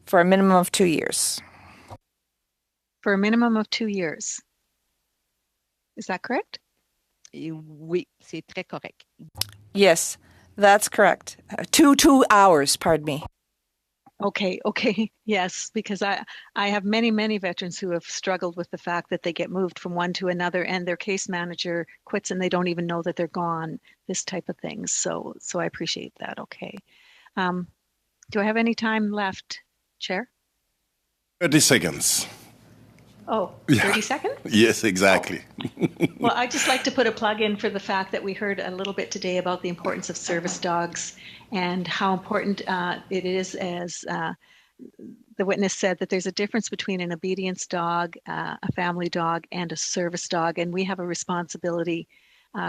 for a minimum of 2 years. For a minimum of 2 years. Is that correct? Oui, c'est très correct. Yes, that's correct. 2 hours, pardon me. Okay, yes, because I have many veterans who have struggled with the fact that they get moved from one to another and their case manager quits and they don't even know that they're gone, this type of things. So I appreciate that. Okay. Do I have any time left, Chair? 30 seconds. Oh, 30 seconds? Yes, exactly. Well, I'd just like to put a plug in for the fact that we heard a little bit today about the importance of service dogs and how important it is, as the witness said, that there's a difference between an obedience dog, a family dog, and a service dog. And we have a responsibility.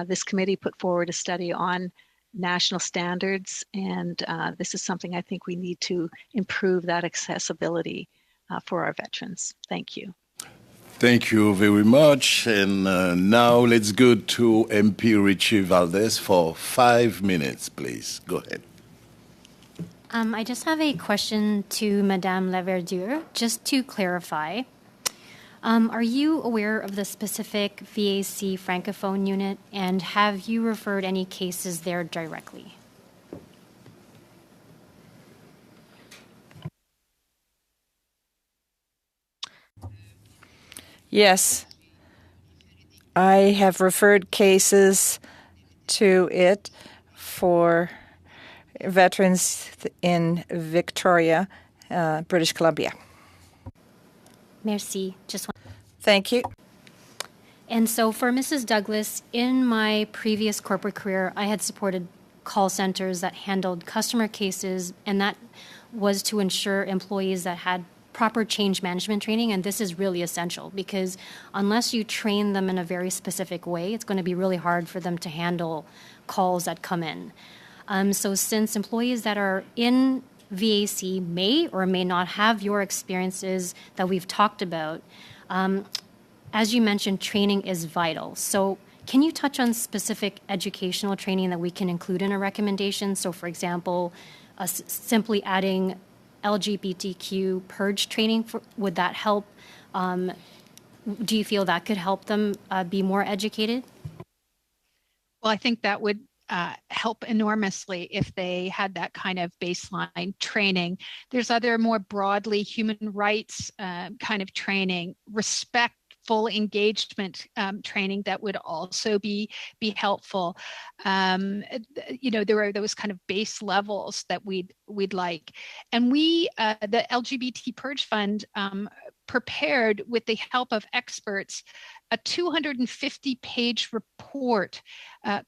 This committee put forward a study on national standards, and this is something I think we need to improve, that accessibility for our veterans. Thank you. Thank you very much. And now let's go to MP Richie Valdez for 5 minutes, please. Go ahead. I just have a question to Madame Laverdure, just to clarify. Are you aware of the specific VAC Francophone unit, and have you referred any cases there directly? Yes, I have referred cases to it for veterans in Victoria, British Columbia. Merci. Just one. Thank you. And so for Mrs. Douglas, in my previous corporate career, I had supported call centers that handled customer cases, and that was to ensure employees that had proper change management training, and this is really essential because unless you train them in a very specific way, it's going to be really hard for them to handle calls that come in. So since employees that are in VAC may or may not have your experiences that we've talked about, as you mentioned, training is vital. So can you touch on specific educational training that we can include in a recommendation? So for example, simply adding LGBTQ purge training, would that help? Do you feel that could help them be more educated? Well, I think that would help enormously if they had that kind of baseline training. There's other more broadly human rights kind of training, respectful engagement training that would also be helpful. There are those kind of base levels that we'd like. And we, the LGBT Purge Fund, prepared with the help of experts a 250-page report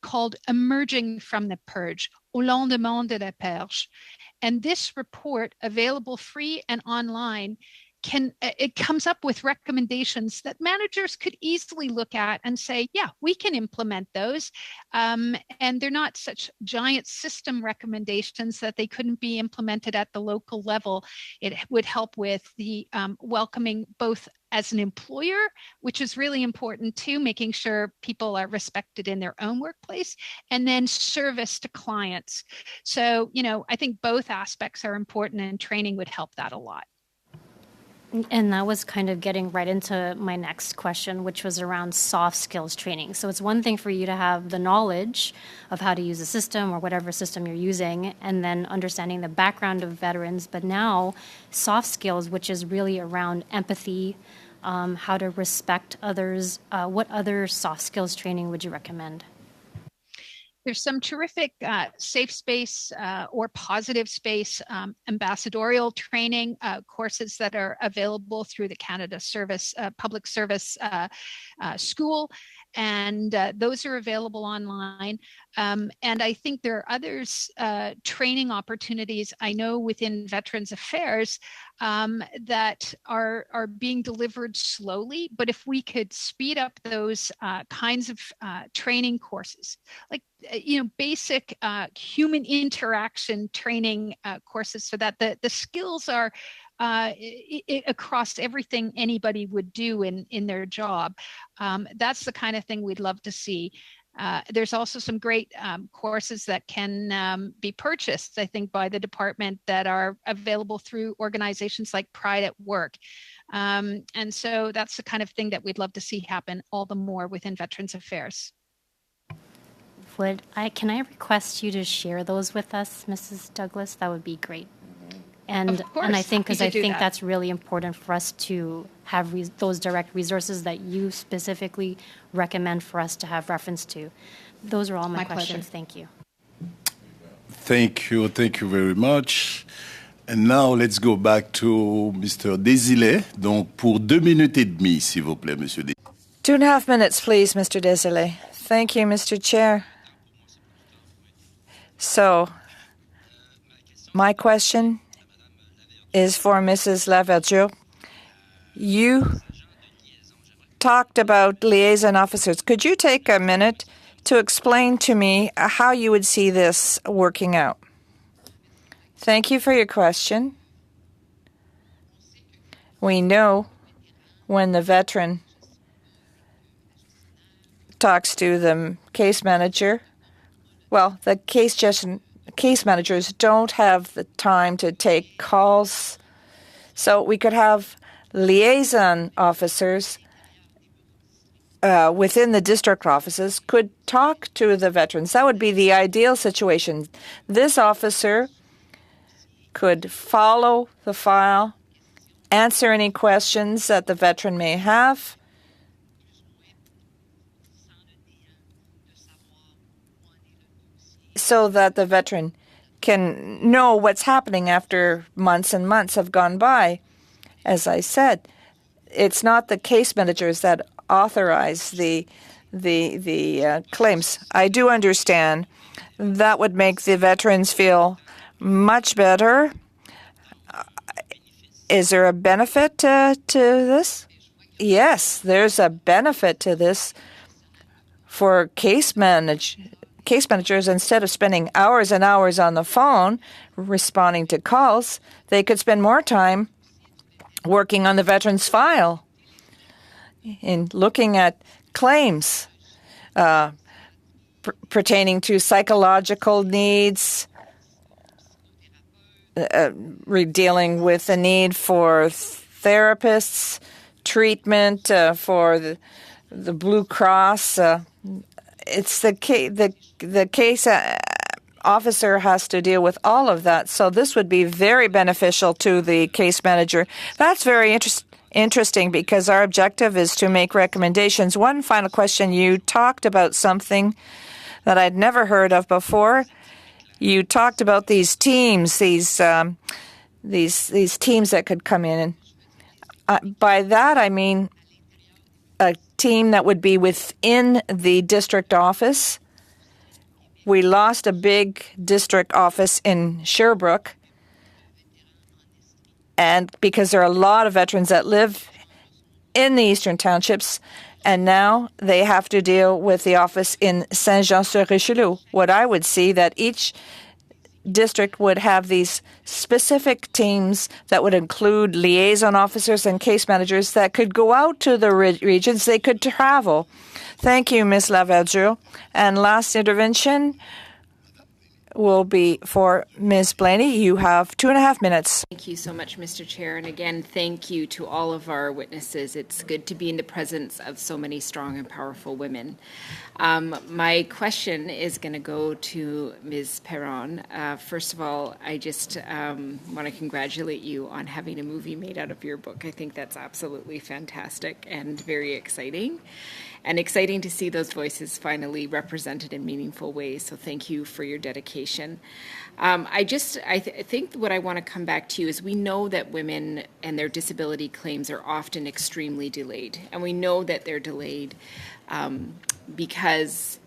called Emerging from the Purge, Au lendemain de la purge. And this report, available free and online, it comes up with recommendations that managers could easily look at and say, yeah, we can implement those. And they're not such giant system recommendations that they couldn't be implemented at the local level. It would help with the welcoming both as an employer, which is really important too, making sure people are respected in their own workplace, and then service to clients. So, I think both aspects are important, and training would help that a lot. And that was kind of getting right into my next question, which was around soft skills training. So it's one thing for you to have the knowledge of how to use a system or whatever system you're using, and then understanding the background of veterans. But now soft skills, which is really around empathy, how to respect others. What other soft skills training would you recommend? There's some terrific safe space or positive space ambassadorial training courses that are available through the Canada Service Public Service School, and those are available online. And I think there are others training opportunities I know within Veterans Affairs that are being delivered slowly. But if we could speed up those kinds of training courses, like basic human interaction training courses, so that the skills are across everything anybody would do in their job. That's the kind of thing we'd love to see. There's also some great courses that can be purchased, I think, by the department that are available through organizations like Pride at Work. And so that's the kind of thing that we'd love to see happen all the more within Veterans Affairs. Can I request you to share those with us, Mrs. Douglas? That would be great. And I think, because I think that's really important for us to have those direct resources that you specifically recommend for us to have reference to. Those are all my questions. Pleasure. Thank you. Thank you very much. And now let's go back to Mr. Desilets. Donc pour 2 minutes et demie, s'il vous plaît, Monsieur Desilets. 2.5 minutes, please, Mr. Desilets. Thank you, Mr. Chair. So, my question is for Mrs. Laverdiere. You talked about liaison officers. Could you take a minute to explain to me how you would see this working out? Thank you for your question. We know when the veteran talks to the case manager, well, the case managers don't have the time to take calls. So we could have liaison officers within the district offices could talk to the veterans. That would be the ideal situation. This officer could follow the file, answer any questions that the veteran may have, so that the veteran can know what's happening after months and months have gone by. As I said, it's not the case managers that authorize the claims. I do understand that would make the veterans feel much better. Is there a benefit to this? Yes, there's a benefit to this for case managers. Instead of spending hours and hours on the phone responding to calls, they could spend more time working on the veteran's file and looking at claims pertaining to psychological needs, dealing with the need for therapists, treatment for the Blue Cross. It's the case officer has to deal with all of that. So this would be very beneficial to the case manager. That's very interesting because our objective is to make recommendations. One final question. You talked about something that I'd never heard of before. You talked about these teams, these teams that could come in. And by that, I mean a team that would be within the district office. We lost a big district office in Sherbrooke, and because there are a lot of veterans that live in the eastern townships, and now they have to deal with the office in Saint-Jean-sur-Richelieu. What I would see that each district would have these specific teams that would include liaison officers and case managers that could go out to the regions. They could travel. Thank you, Ms. Laverdiere. And last intervention will be for Ms. Blaney. You have 2.5 minutes. Thank you so much, Mr. Chair. And again, thank you to all of our witnesses. It's good to be in the presence of so many strong and powerful women. My question is going to go to Ms. Perron. First of all, I just want to congratulate you on having a movie made out of your book. I think that's absolutely fantastic and very exciting. And exciting to see those voices finally represented in meaningful ways. So thank you for your dedication. I think what I want to come back to is we know that women and their disability claims are often extremely delayed. And we know that they're delayed because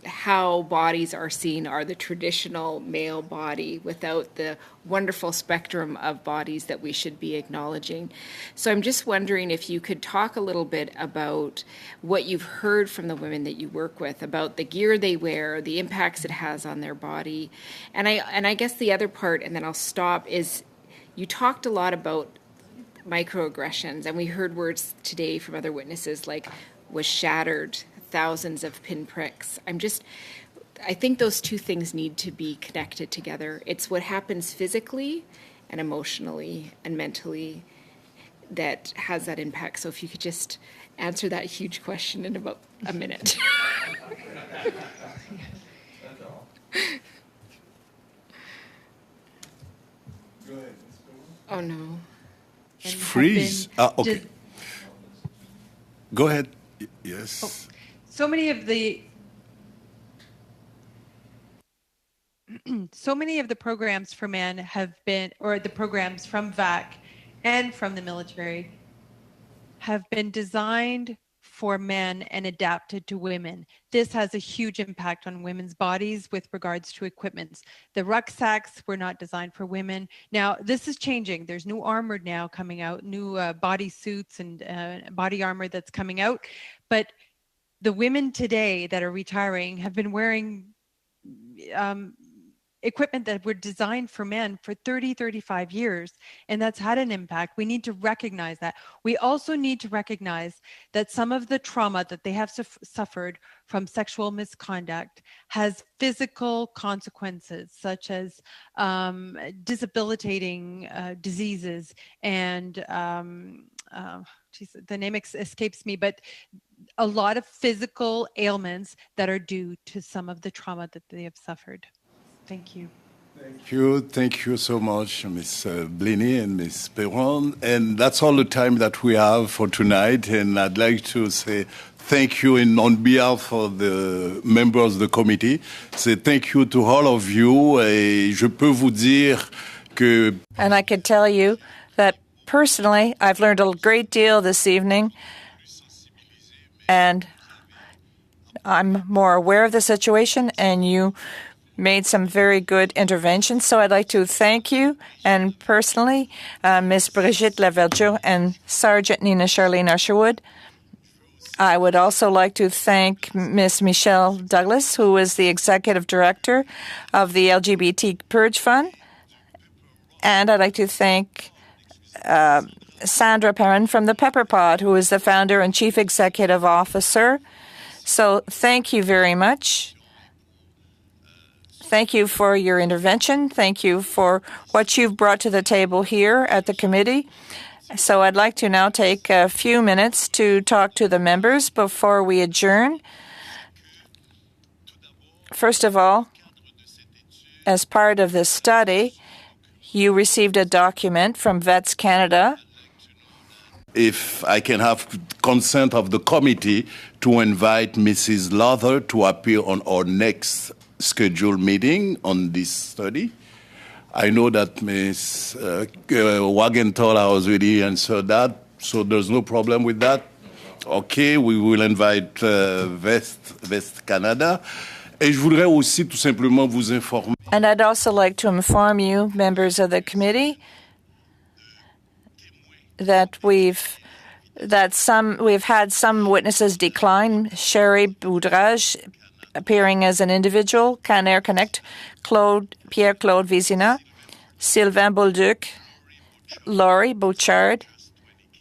how bodies are seen are the traditional male body without the wonderful spectrum of bodies that we should be acknowledging. So I'm just wondering if you could talk a little bit about what you've heard from the women that you work with, about the gear they wear, the impacts it has on their body. And I guess the other part, and then I'll stop, is you talked a lot about microaggressions, and we heard words today from other witnesses like was shattered, thousands of pinpricks. I think those two things need to be connected together. It's what happens physically and emotionally and mentally that has that impact. So if you could just answer that huge question in about a minute. Oh no. Freeze. Okay. Go ahead. Yes. Oh, so many of the programs for men have been, or the programs from VAC and from the military have been designed for men and adapted to women. This has a huge impact on women's bodies with regards to equipments. The rucksacks were not designed for women. Now, this is changing. There's new armor now coming out, new body suits and body armor that's coming out. But the women today that are retiring have been wearing equipment that were designed for men for 30, 35 years, and that's had an impact. We need to recognize that. We also need to recognize that some of the trauma that they have suffered from sexual misconduct has physical consequences, such as debilitating diseases and the name escapes me, but a lot of physical ailments that are due to some of the trauma that they have suffered. Thank you. Thank you so much, Ms. Blaney and Ms. Perron. And that's all the time that we have for tonight. And I'd like to say thank you on behalf of the members of the committee. Say thank you to all of you. Et je peux vous dire que... And I can tell you that personally, I've learned a great deal this evening. And I'm more aware of the situation, and you made some very good interventions. So I'd like to thank you, and personally, Ms. Brigitte Laverdieu and Sergeant Nina Charlene Usherwood. I would also like to thank Ms. Michelle Douglas, who is the Executive Director of the LGBT Purge Fund. And I'd like to thank Sandra Perrin from the Pepper Pod, who is the founder and Chief Executive Officer. So thank you very much. Thank you for your intervention. Thank you for what you've brought to the table here at the committee. So I'd like to now take a few minutes to talk to the members before we adjourn. First of all, as part of this study, you received a document from Vets Canada. If I can have consent of the committee to invite Mrs. Luther to appear on our next scheduled meeting on this study. I know that Ms. Wagenthal has already answered that, so there's no problem with that. Okay, we will invite Vets Canada. Et je voudrais aussi tout simplement vous informer. And I'd also like to inform you, members of the committee, that we've had some witnesses decline. Sherry Boudrage appearing as an individual, Canair Connect, Pierre-Claude Vizina, Sylvain Bolduc, Laurie Bouchard,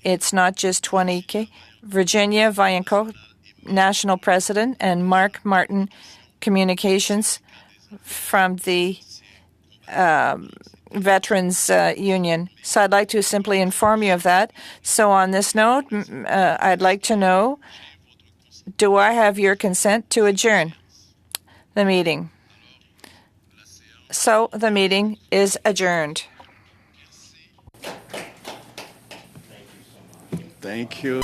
it's not just 20K, Virginia Vaillancourt, National President, and Mark Martin, Communications from the Veterans Union. So I'd like to simply inform you of that. So on this note, I'd like to know, do I have your consent to adjourn the meeting? So the meeting is adjourned. Thank you.